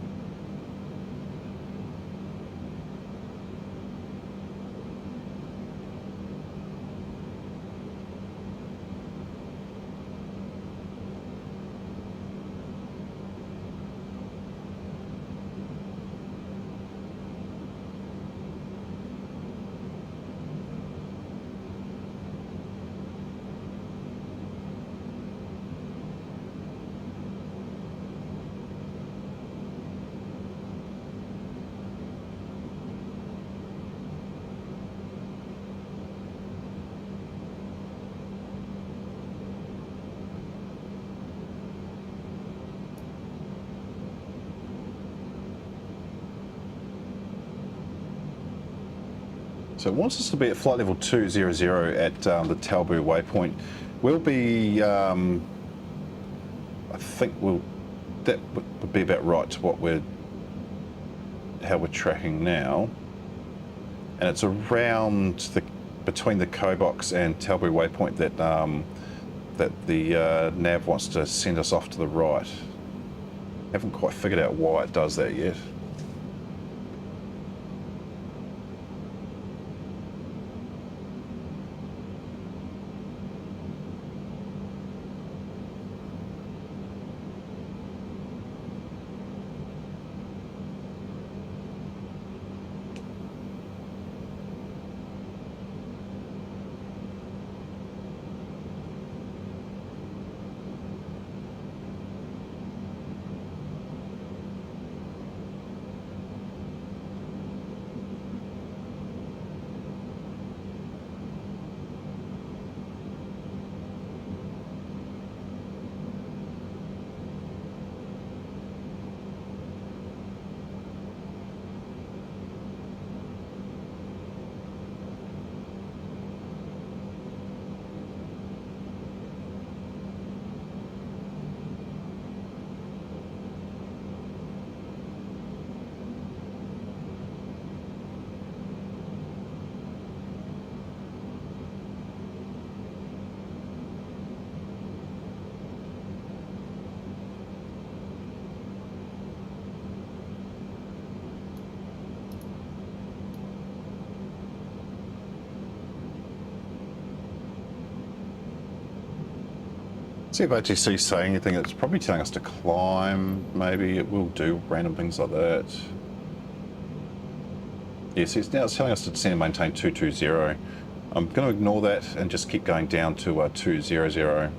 So it wants us to be at flight level 200 at the Talbu waypoint. We'll be, I think that would be about right to how we're tracking now. And it's around between the Kobox and Talbu waypoint that the nav wants to send us off to the right. Haven't quite figured out why it does that yet. See if ATC's saying anything. It's probably telling us to climb, maybe. It will do random things like that. Yes, now it's telling us to descend and maintain 220. I'm going to ignore that and just keep going down to 200.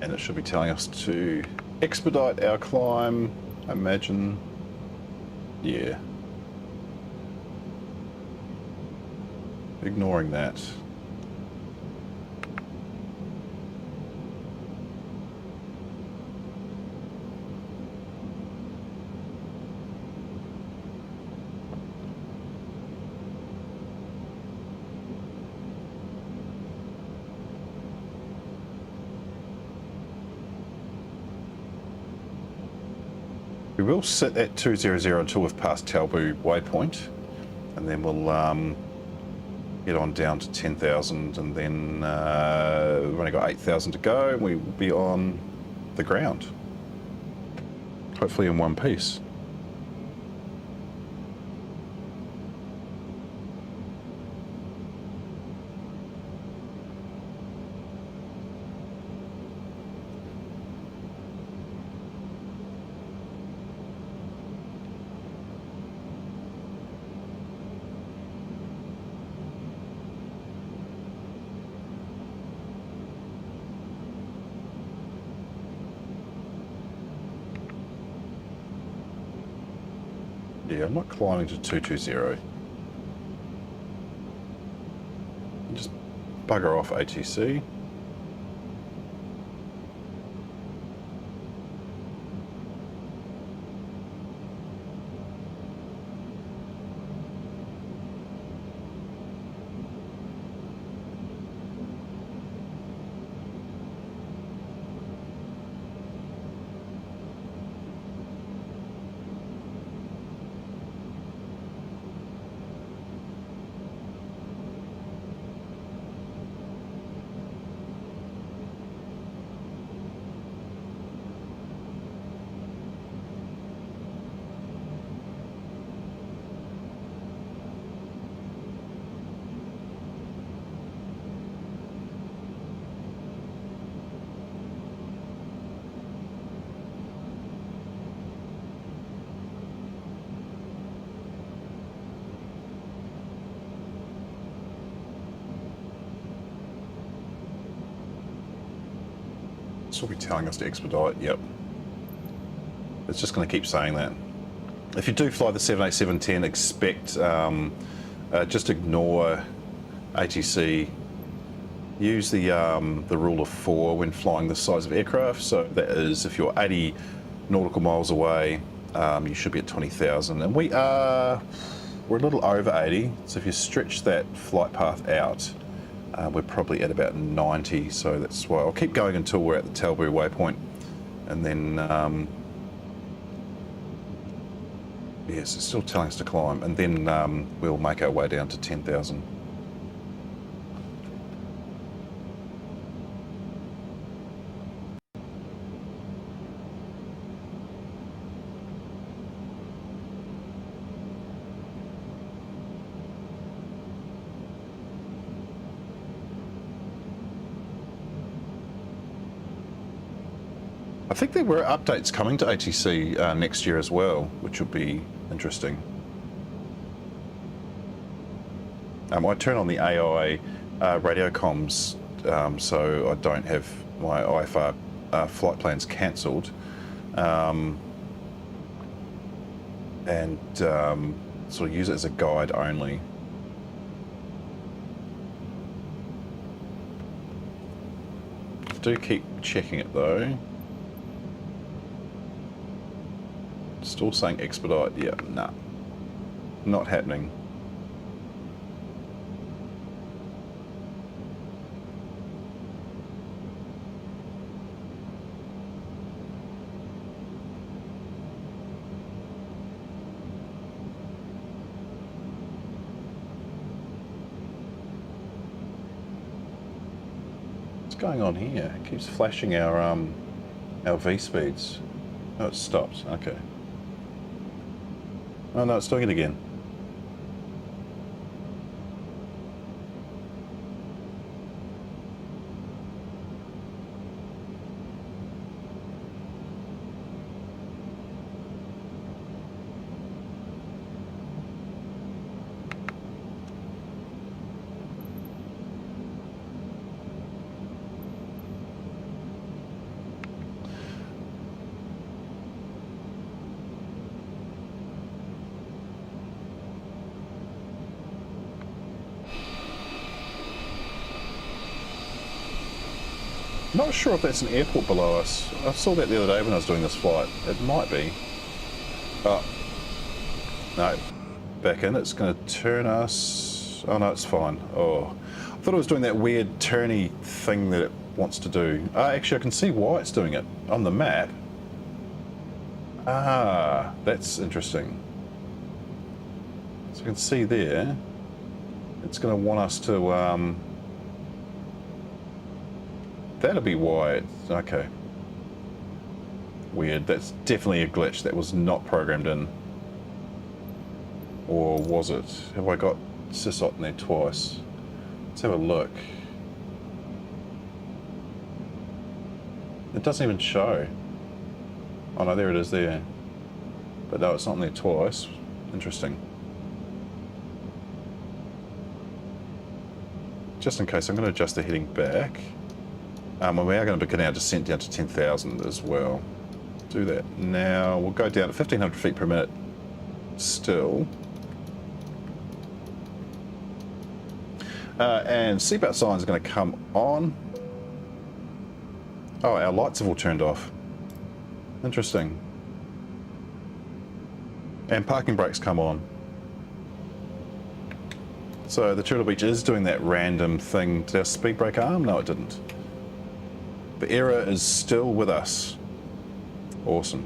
And it should be telling us to expedite our climb, I imagine. Yeah. Ignoring that. We will sit at 200 until we've passed Talbu waypoint, and then we'll get on down to 10,000, and then we've only got 8,000 to go, and we will be on the ground, hopefully in one piece. Yeah, I'm not climbing to 220. Just bugger off ATC. This will be telling us to expedite, yep. It's just going to keep saying that. If you do fly the 787-10, expect, just ignore ATC. Use the rule of 4 when flying this size of aircraft. So that is, if you're 80 nautical miles away, you should be at 20,000. And we're a little over 80. So if you stretch that flight path out, we're probably at about 90. So that's why I'll keep going until we're at the Talbu waypoint. And then, yes, it's still telling us to climb. And then we'll make our way down to 10,000. I think there were updates coming to ATC next year as well, which will be interesting. I turn on the AI radio comms, so I don't have my IFR flight plans cancelled. And sort of use it as a guide only. Do keep checking it though. Still saying expedite. Yeah, nah. Not happening. What's going on here? It keeps flashing our V speeds. Oh, it stopped. Okay. Oh no, it's doing it again. Not sure if that's an airport below us. I saw that the other day when I was doing this flight. It might be. Oh. No. Back in. It's going to turn us... Oh no, it's fine. Oh. I thought it was doing that weird turny thing that it wants to do. Actually, I can see why it's doing it on the map. Ah, that's interesting. So you can see there, it's going to want us to... That'll be why it's... Okay. Weird. That's definitely a glitch. That was not programmed in. Or was it? Have I got sysot in there twice? Let's have a look. It doesn't even show. Oh no, there it is there. But no, it's not in there twice. Interesting. Just in case, I'm going to adjust the heading back. And we are going to begin our descent down to 10,000 as well. Do that now. We'll go down to 1,500 feet per minute still. And seatbelt signs are going to come on. Oh, our lights have all turned off. Interesting. And parking brakes come on. So the Turtlebeach is doing that random thing. Did our speed brake arm? No, it didn't. The error is still with us. Awesome.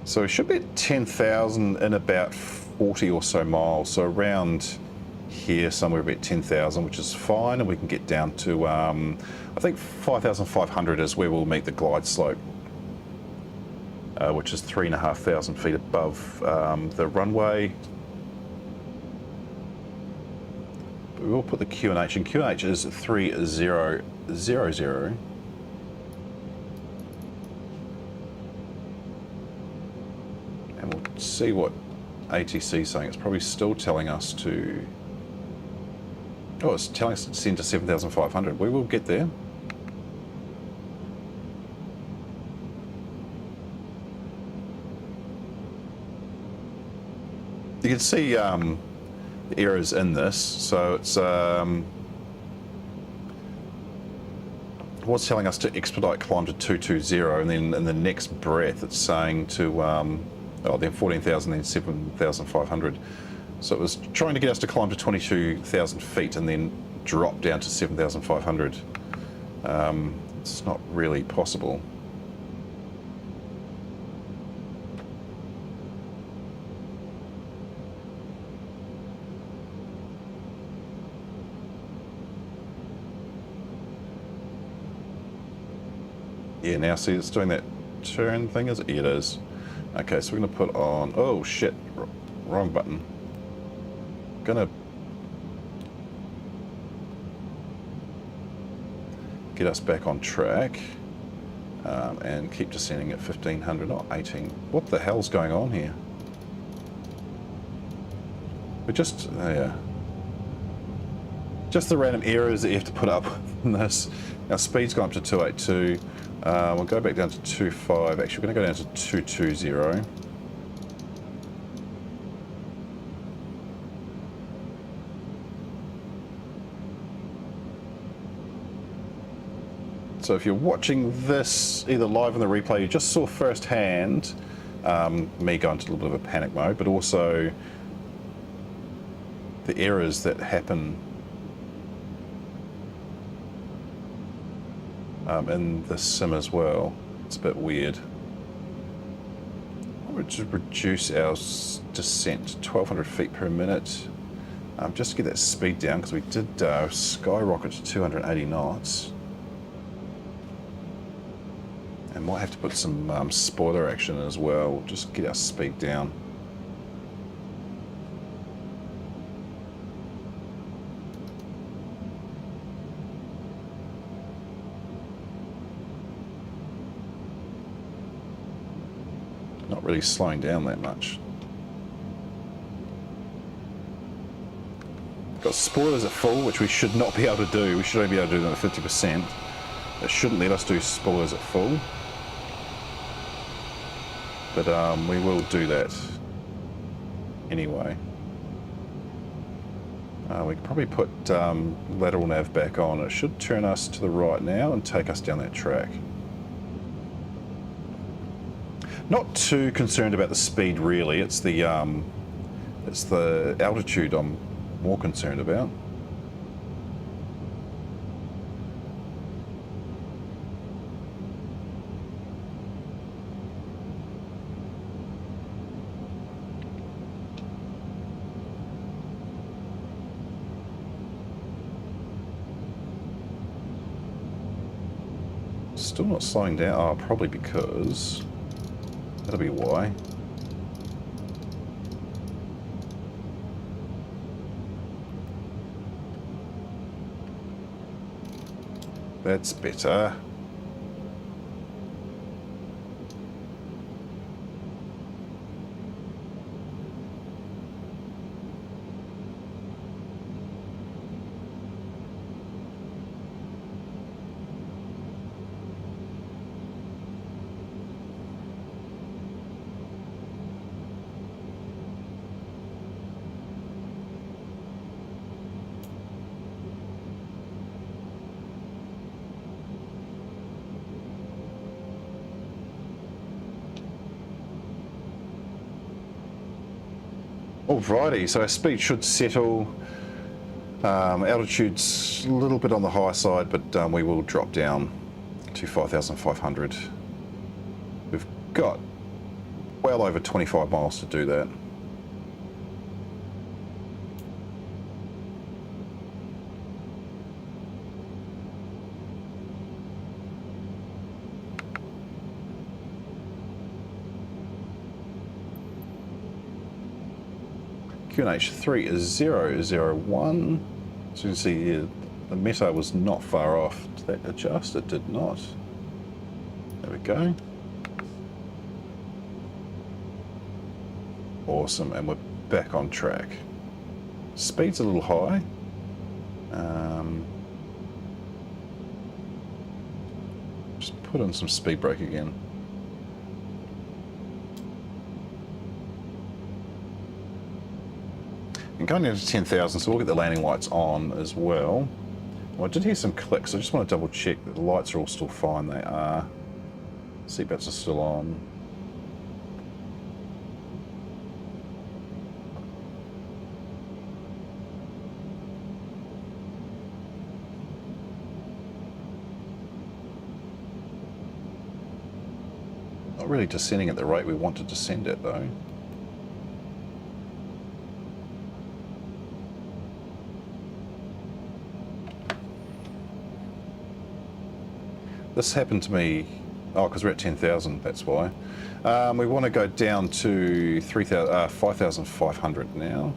So we should be at 10,000 in about 40 or so miles. So around here, somewhere about 10,000, which is fine. And we can get down to, I think 5,500 is where we'll meet the glide slope, which is 3,500 feet above the runway. But we will put the QNH, and QNH is 3000. See what ATC is saying. It's probably still telling us to... Oh, it's telling us to descend to 7,500. We will get there. You can see the errors in this. So it's... was telling us to expedite climb to 220, and then in the next breath it's saying to... then 14,000, then 7,500. So it was trying to get us to climb to 22,000 feet and then drop down to 7,500. It's not really possible. Yeah, now see it's doing that turn thing, is it? Yeah, it is. Okay, so we're going to put on... Oh, shit. Wrong button. get us back on track, and keep descending at 1500, not 18. What the hell's going on here? We're just, yeah. Just the random errors that you have to put up in this. Our speed's gone up to 282. We'll go back down to 25. Actually, we're going to go down to 220. So if you're watching this either live on the replay, you just saw firsthand me go into a little bit of a panic mode, but also the errors that happen in the sim as well. It's a bit weird. I would just reduce our descent to 1200 feet per minute, just to get that speed down, because we did skyrocket to 280 knots. And might have to put some spoiler action as well, just get our speed down. Not really slowing down that much. Got spoilers at full, which we should not be able to do. We should only be able to do them at 50%. It shouldn't let us do spoilers at full. But we will do that anyway. We can probably put lateral nav back on. It should turn us to the right now and take us down that track. Not too concerned about the speed really. It's the altitude I'm more concerned about. Still not slowing down. Oh, probably because that'll be why. That's better. Alrighty, so our speed should settle. Altitude's a little bit on the high side, but we will drop down to 5,500. We've got well over 25 miles to do that. QNH 3 is 001. So you can see here, the Metar was not far off. Did that adjust? It did not. There we go. Awesome, and we're back on track. Speed's a little high. Just put in some speed brake again. And going down to 10,000, so we'll get the landing lights on as well. Well, I did hear some clicks, so I just want to double check that the lights are all still fine. They are. Seatbelts are still on. Not really descending at the rate we want to descend at though. This happened to me, oh, because we're at 10,000, that's why. We want to go down to 5,500 now.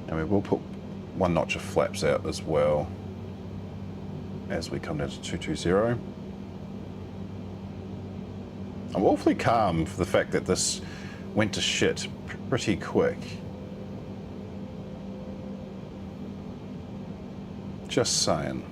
And we will put one notch of flaps out as well as we come down to 220. I'm awfully calm for the fact that this went to shit pretty quick. Just saying.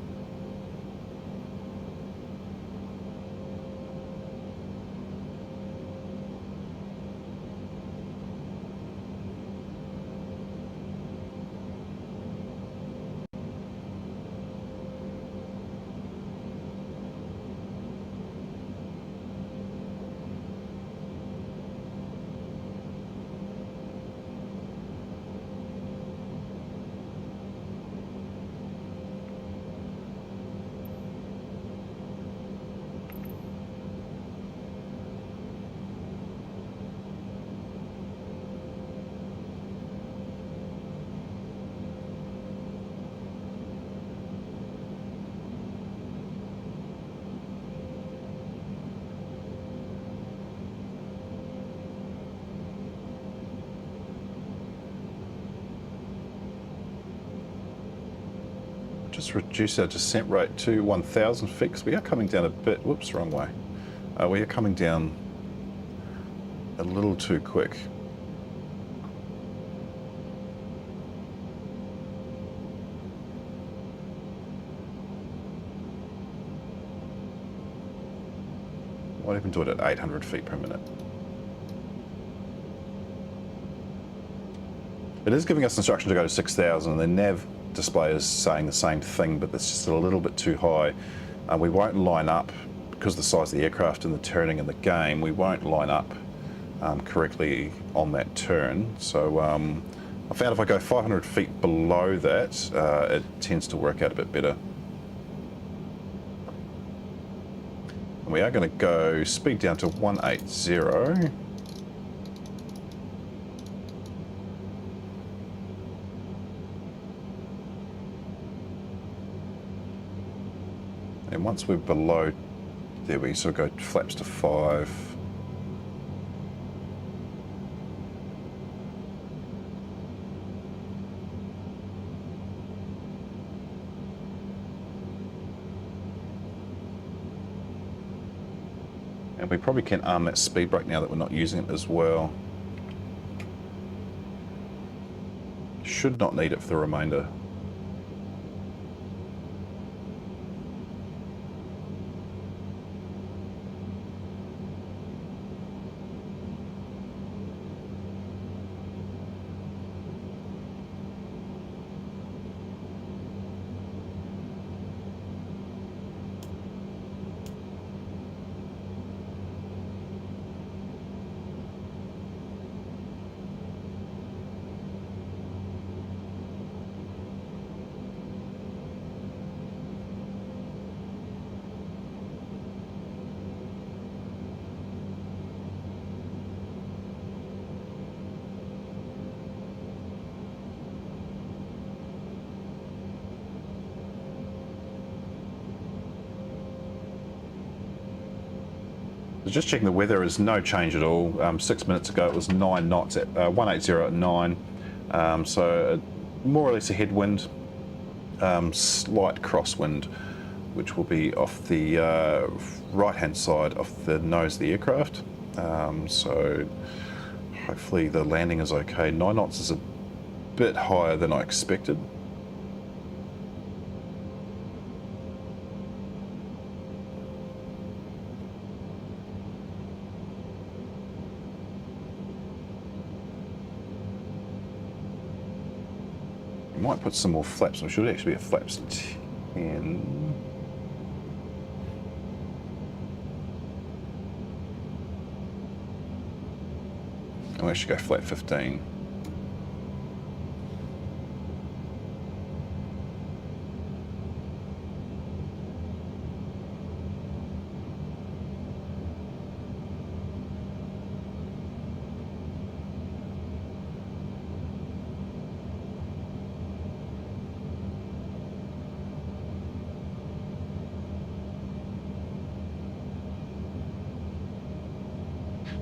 Just reduce our descent rate to 1,000 feet because we are coming down a bit. Whoops, wrong way. We are coming down a little too quick. Might even do it at 800 feet per minute. It is giving us instruction to go to 6,000 and the nav display is saying the same thing, but that's just a little bit too high. We won't line up, because of the size of the aircraft and the turning in the game, we won't line up correctly on that turn. So I found if I go 500 feet below that, it tends to work out a bit better. And we are going to go speed down to 180. And once we're below there, we sort of go flaps to 5. And we probably can arm that speed brake now that we're not using it as well. Should not need it for the remainder. Just checking the weather, is no change at all. 6 minutes ago it was 9 knots at 180 at 9. So more or less a headwind, slight crosswind, which will be off the right hand side of the nose of the aircraft. So hopefully the landing is okay. 9 knots is a bit higher than I expected. Might put some more flaps. We should actually be at flaps 10. And we should go flat 15.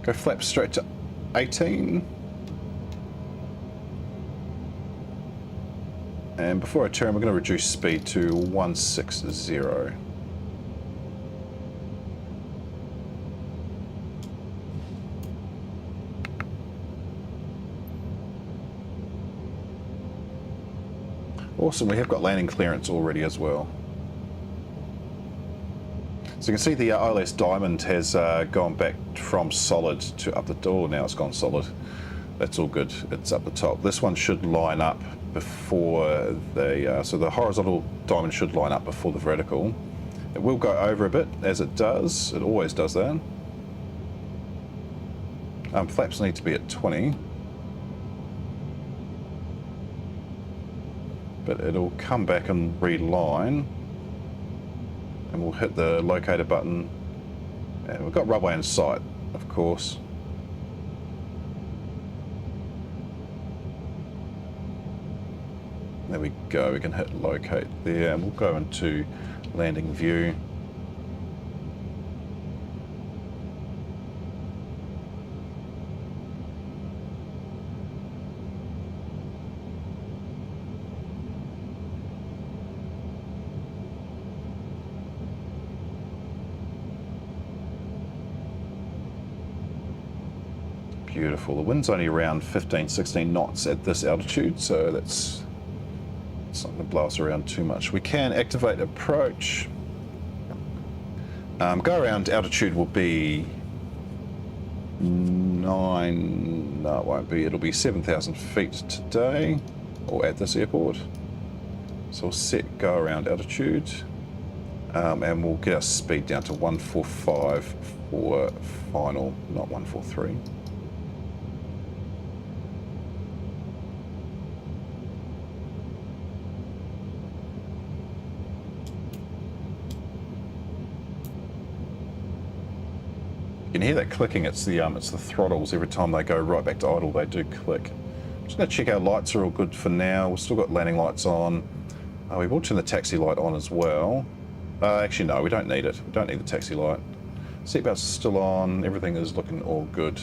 Go flap straight to 18. And before I turn, we're going to reduce speed to 160. Awesome, we have got landing clearance already as well. So you can see the ILS Diamond has gone back from solid to up the door. Now it's gone solid. That's all good. It's up the top. This one should line up before the... so the horizontal diamond should line up before the vertical. It will go over a bit, as it does. It always does that. Flaps need to be at 20. But it'll come back and reline. And we'll hit the locator button. And we've got runway in sight, of course. There we go, we can hit locate there, and we'll go into landing view. Beautiful. The wind's only around 15, 16 knots at this altitude, so it's not going to blow us around too much. We can activate approach. Go around altitude will be 9, no it won't be, it'll be 7,000 feet today, or at this airport. So we'll set go around altitude, and we'll get our speed down to 145 for final, not 143. You can hear that clicking. It's the throttles. Every time they go right back to idle, they do click. I'm just going to check our lights are all good for now. We've still got landing lights on. We will turn the taxi light on as well. Actually, no, we don't need it. We don't need the taxi light. Seatbelts are still on. Everything is looking all good.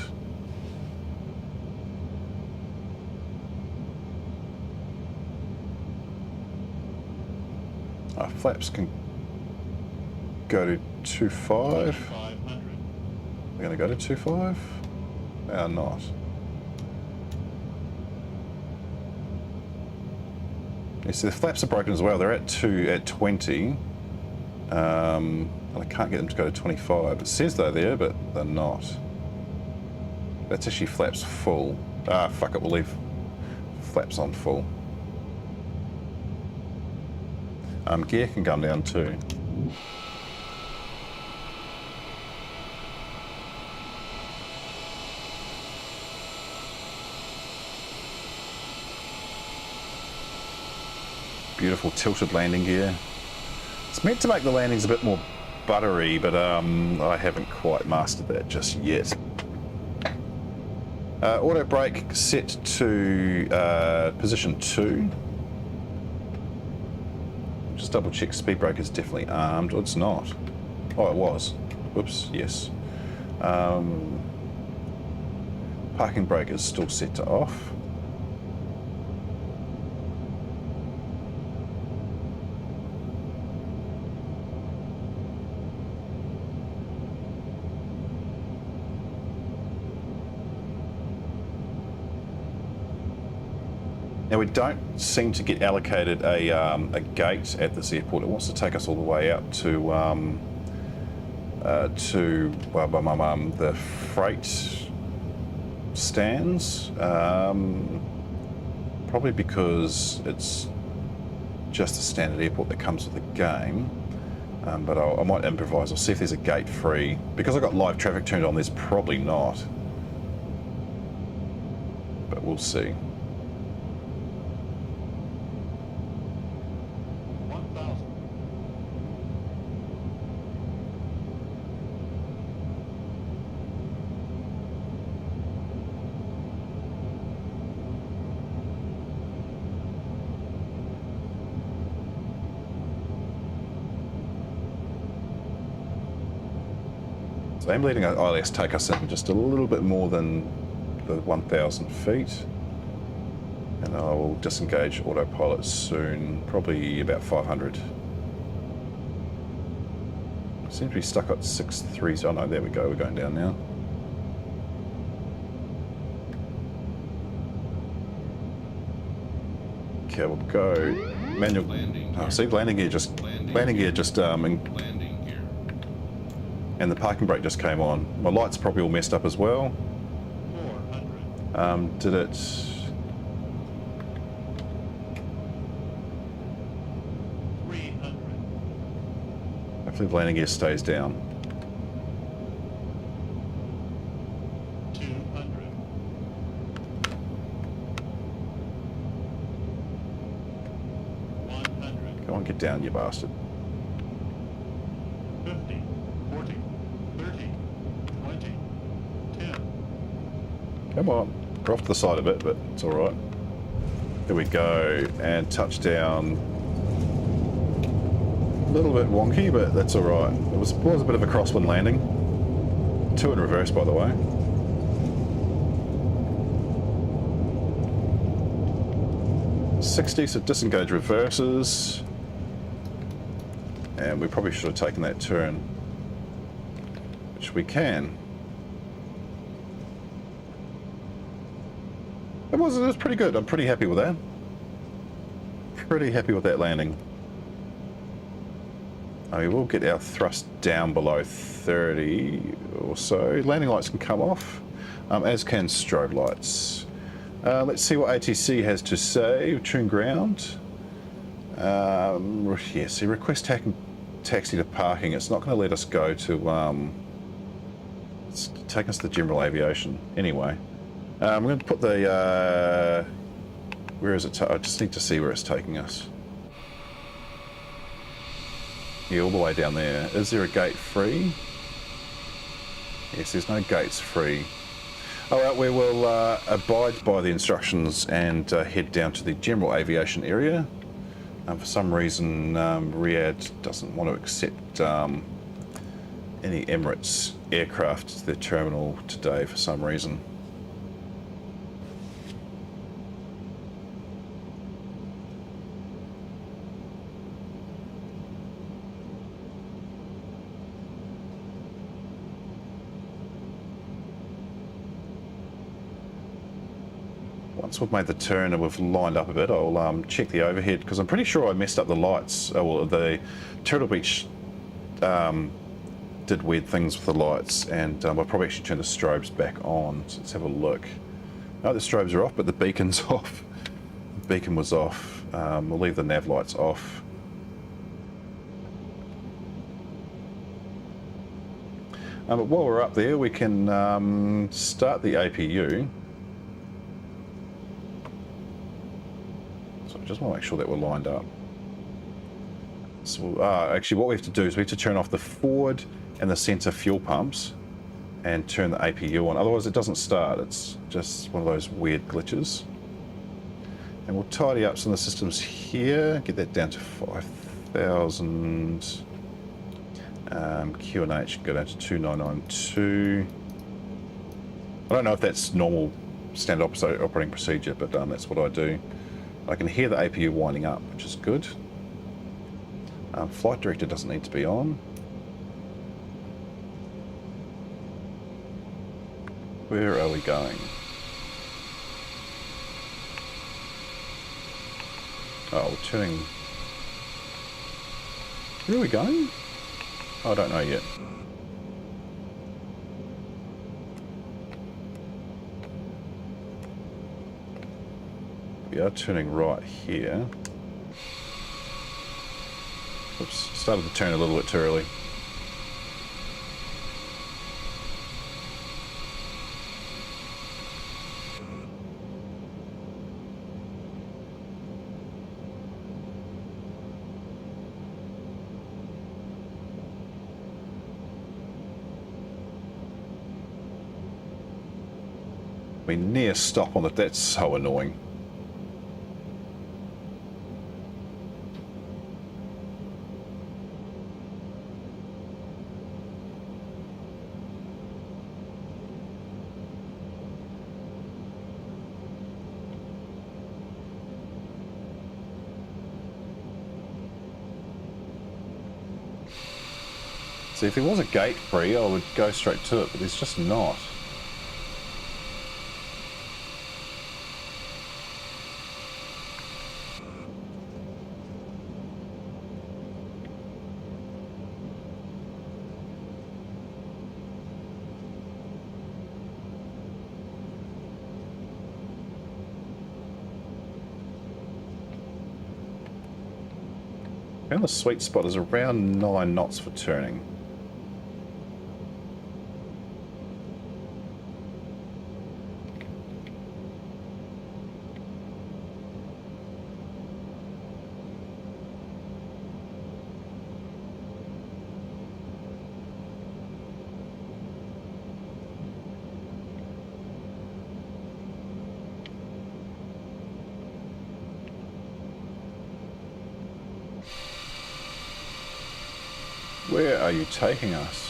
Our flaps can go to 2.5. We're going to go to 2.5? They are not. You see the flaps are broken as well. They're at 20. And I can't get them to go to 25. It says they're there, but they're not. That's actually flaps full. Ah, fuck it, we'll leave flaps on full. Gear can come down too. Beautiful tilted landing gear. It's meant to make the landings a bit more buttery, but I haven't quite mastered that just yet. Auto brake set to position 2. Just double check speed brake is definitely armed. Oh, it's not. Oh, it was. Whoops, yes. Parking brake is still set to off. Now we don't seem to get allocated a gate at this airport. It wants to take us all the way out to the freight stands. Probably because it's just a standard airport that comes with the game. But I might improvise. I'll see if there's a gate free. Because I've got live traffic turned on, there's probably not. But we'll see. So I'm letting ILS take us in just a little bit more than the 1,000 feet. And I will disengage autopilot soon, probably about 500. Seems to be stuck at 6.3. Oh no, there we go, we're going down now. Okay, we'll go manual. Oh, see, landing gear just and the parking brake just came on. My lights probably all messed up as well. 400. Did it? 300. Hopefully the landing gear stays down. 200. 100. Come on, get down, you bastard. 50. 40. 30. 20. 10. Come on. We're off to the side a bit, but it's all right. There we go, and touchdown. A little bit wonky, but that's all right. It was a bit of a crosswind landing. 2 in reverse, by the way. .60, so disengage reverses. And we probably should have taken that turn, which we can. It was pretty good. I'm pretty happy with that. Pretty happy with that landing. We will get our thrust down below 30 or so. Landing lights can come off, as can strobe lights. Let's see what ATC has to say. Tune ground. Yeah, see, request taxi to parking. It's not going to let us go to... it's taking us to general aviation. Anyway. I'm going to put the... where is it? I just need to see where it's taking us. Yeah, all the way down there. Is there a gate free? Yes, there's no gates free. Alright, we will abide by the instructions and head down to the general aviation area. For some reason, Riyadh doesn't want to accept any Emirates aircraft to their terminal today for some reason. Once we've made the turn and we've lined up a bit, I'll check the overhead, because I'm pretty sure I messed up the lights. Well, the Turtlebeach did weird things with the lights, and I'll probably actually turn the strobes back on. So let's have a look. No, the strobes are off, but the beacon's off. The beacon was off. We'll leave the nav lights off. But while we're up there, we can start the APU. Just want to make sure that we're lined up. So actually what we have to do is we have to turn off the forward and the centre fuel pumps and turn the APU on. Otherwise it doesn't start. It's just one of those weird glitches. And we'll tidy up some of the systems here. Get that down to 5,000. QNH go down to 2992. I don't know if that's normal standard operating procedure, but that's what I do. I can hear the APU winding up, which is good. Flight director doesn't need to be on. Where are we going? Oh, we're turning... Where are we going? Oh, I don't know yet. We are turning right here. Oops, started to turn a little bit too early. We near stop on it, that's so annoying. See, if there was a gate free, I would go straight to it, but there's just not. And the sweet spot is around 9 knots for turning. Where are you taking us?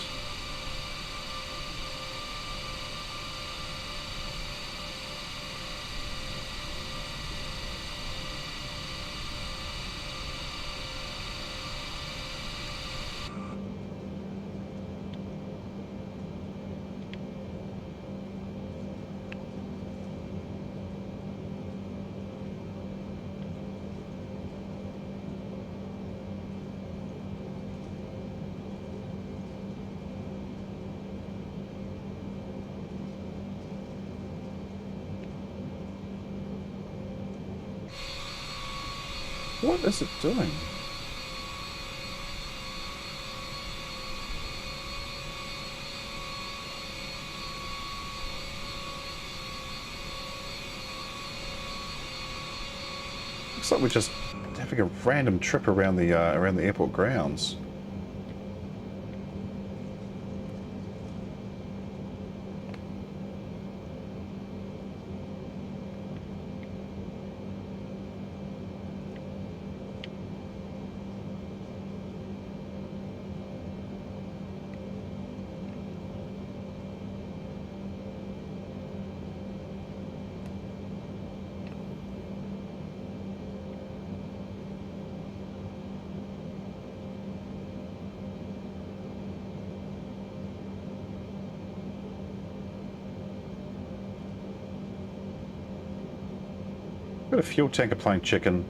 What is it doing? Looks like we're just having a random trip around the airport grounds. Got a fuel tanker playing chicken.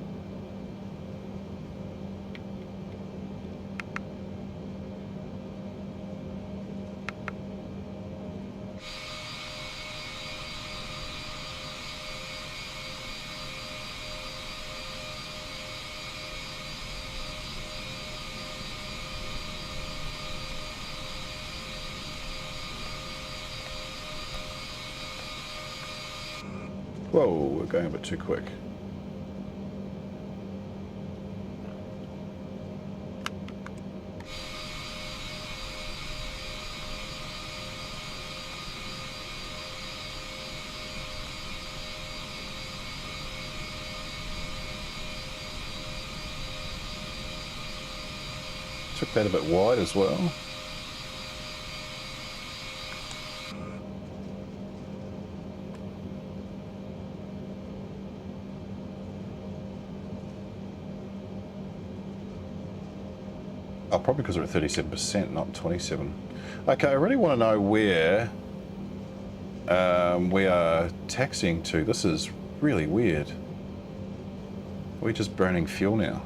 Whoa, we're going a bit too quick. Took that a bit wide as well. Oh, probably because we're at 37%, not 27%. Okay, I really want to know where we are taxiing to. This is really weird. Are we just burning fuel now?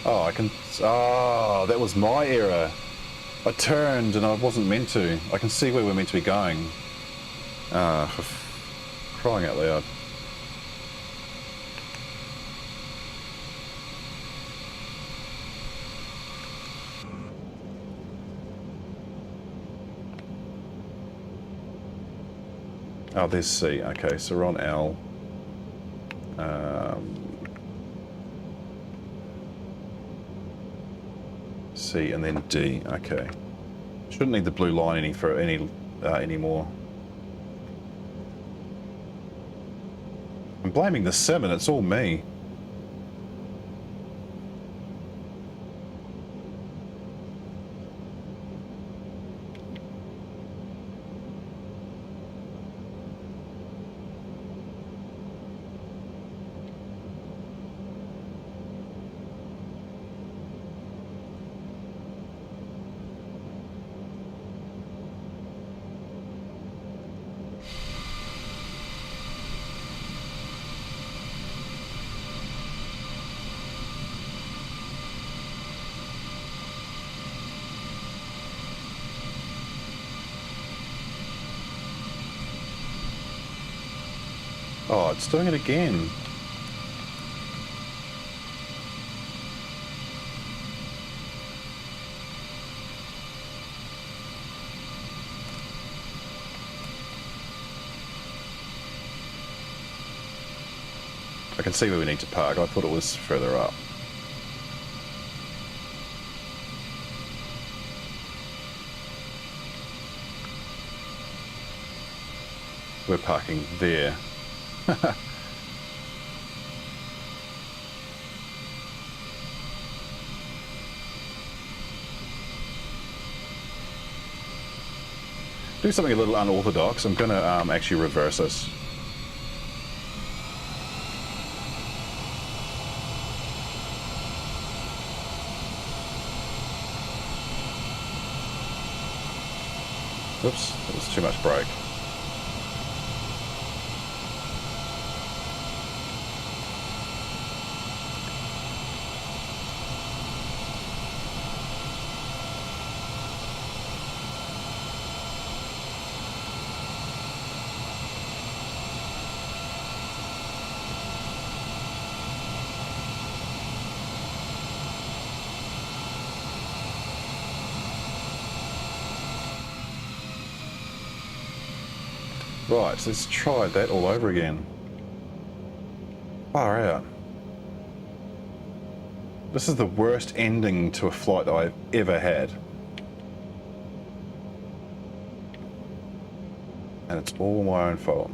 Oh, I can... Oh, that was my error. I turned and I wasn't meant to. I can see where we're meant to be going. For crying out loud. Oh, there's C. Okay, so we're on L. C and then D. Okay. Shouldn't need the blue line anymore. I'm blaming the salmon, it's all me. Oh, it's doing it again. I can see where we need to park. I thought it was further up. We're parking there. Do something a little unorthodox. I'm going to actually reverse this. Oops, that was too much brake. Right, so let's try that all over again. Far out. This is the worst ending to a flight that I've ever had. And it's all my own fault.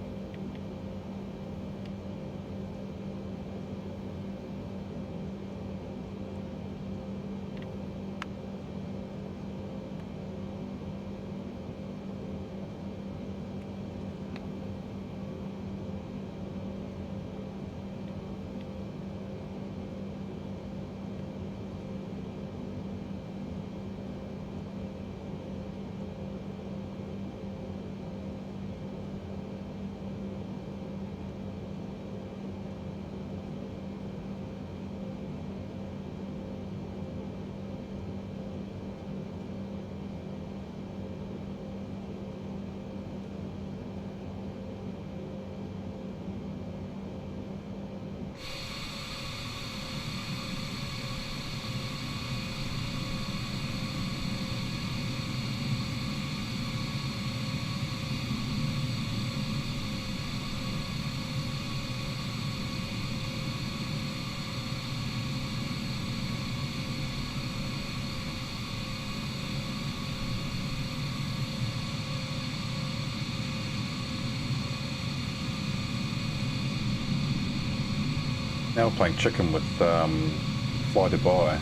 Now we're playing chicken with Fly Dubai.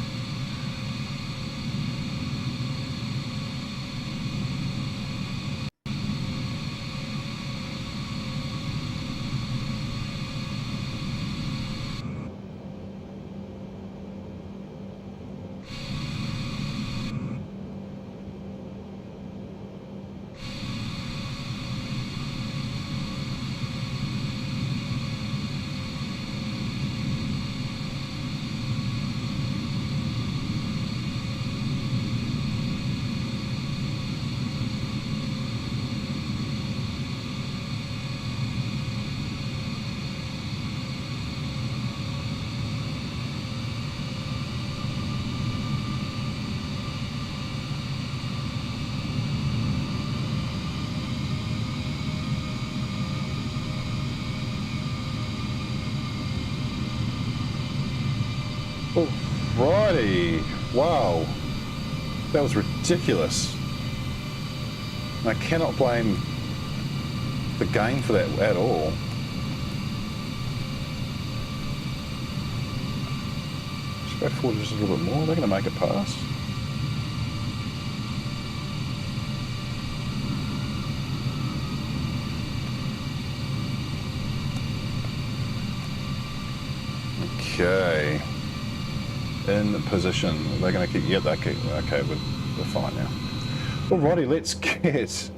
Alrighty, wow, that was ridiculous. I cannot blame the game for that at all. Just go forward just a little bit more. They're going to make it pass. Okay. In position. They're going to keep. Yeah, they keep. Okay, we're fine now. Alrighty, let's get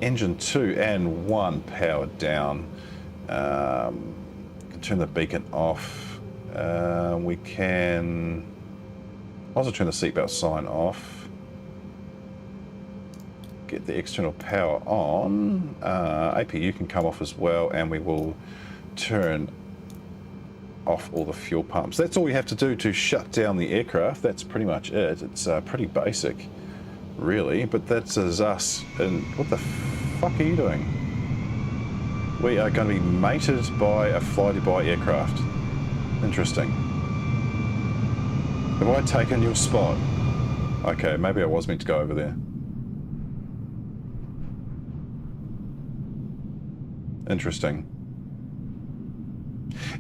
engine 2 and 1 powered down. Turn the beacon off. We can also turn the seatbelt sign off. get the external power on. APU can come off as well, and we will turn off all the fuel pumps. That's all we have to do to shut down the aircraft. That's pretty much it. It's pretty basic, really, but that is us. And what the fuck are you doing? We are going to be mated by a fly-by aircraft. Interesting. Have I taken your spot? Okay, maybe I was meant to go over there. Interesting.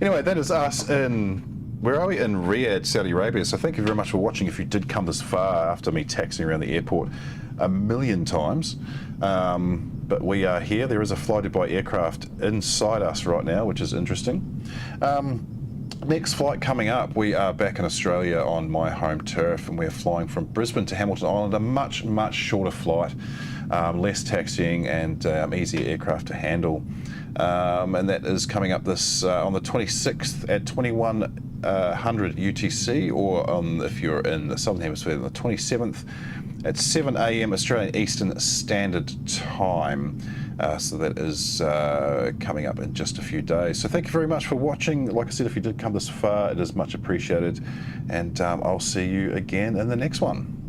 Anyway, that is us in, where are we? In Riyadh, Saudi Arabia. So thank you very much for watching if you did come this far after me taxiing around the airport a million times. But we are here. There is a fly-by aircraft inside us right now, which is interesting. Next flight coming up, we are back in Australia on my home turf, and we're flying from Brisbane to Hamilton Island, a much, much shorter flight, less taxiing and easier aircraft to handle. And that is coming up this on the 26th at 2100 UTC, or if you're in the Southern Hemisphere, on the 27th at 7 AM Australian Eastern Standard Time. So that is coming up in just a few days. So thank you very much for watching. Like I said, if you did come this far, it is much appreciated. And I'll see you again in the next one.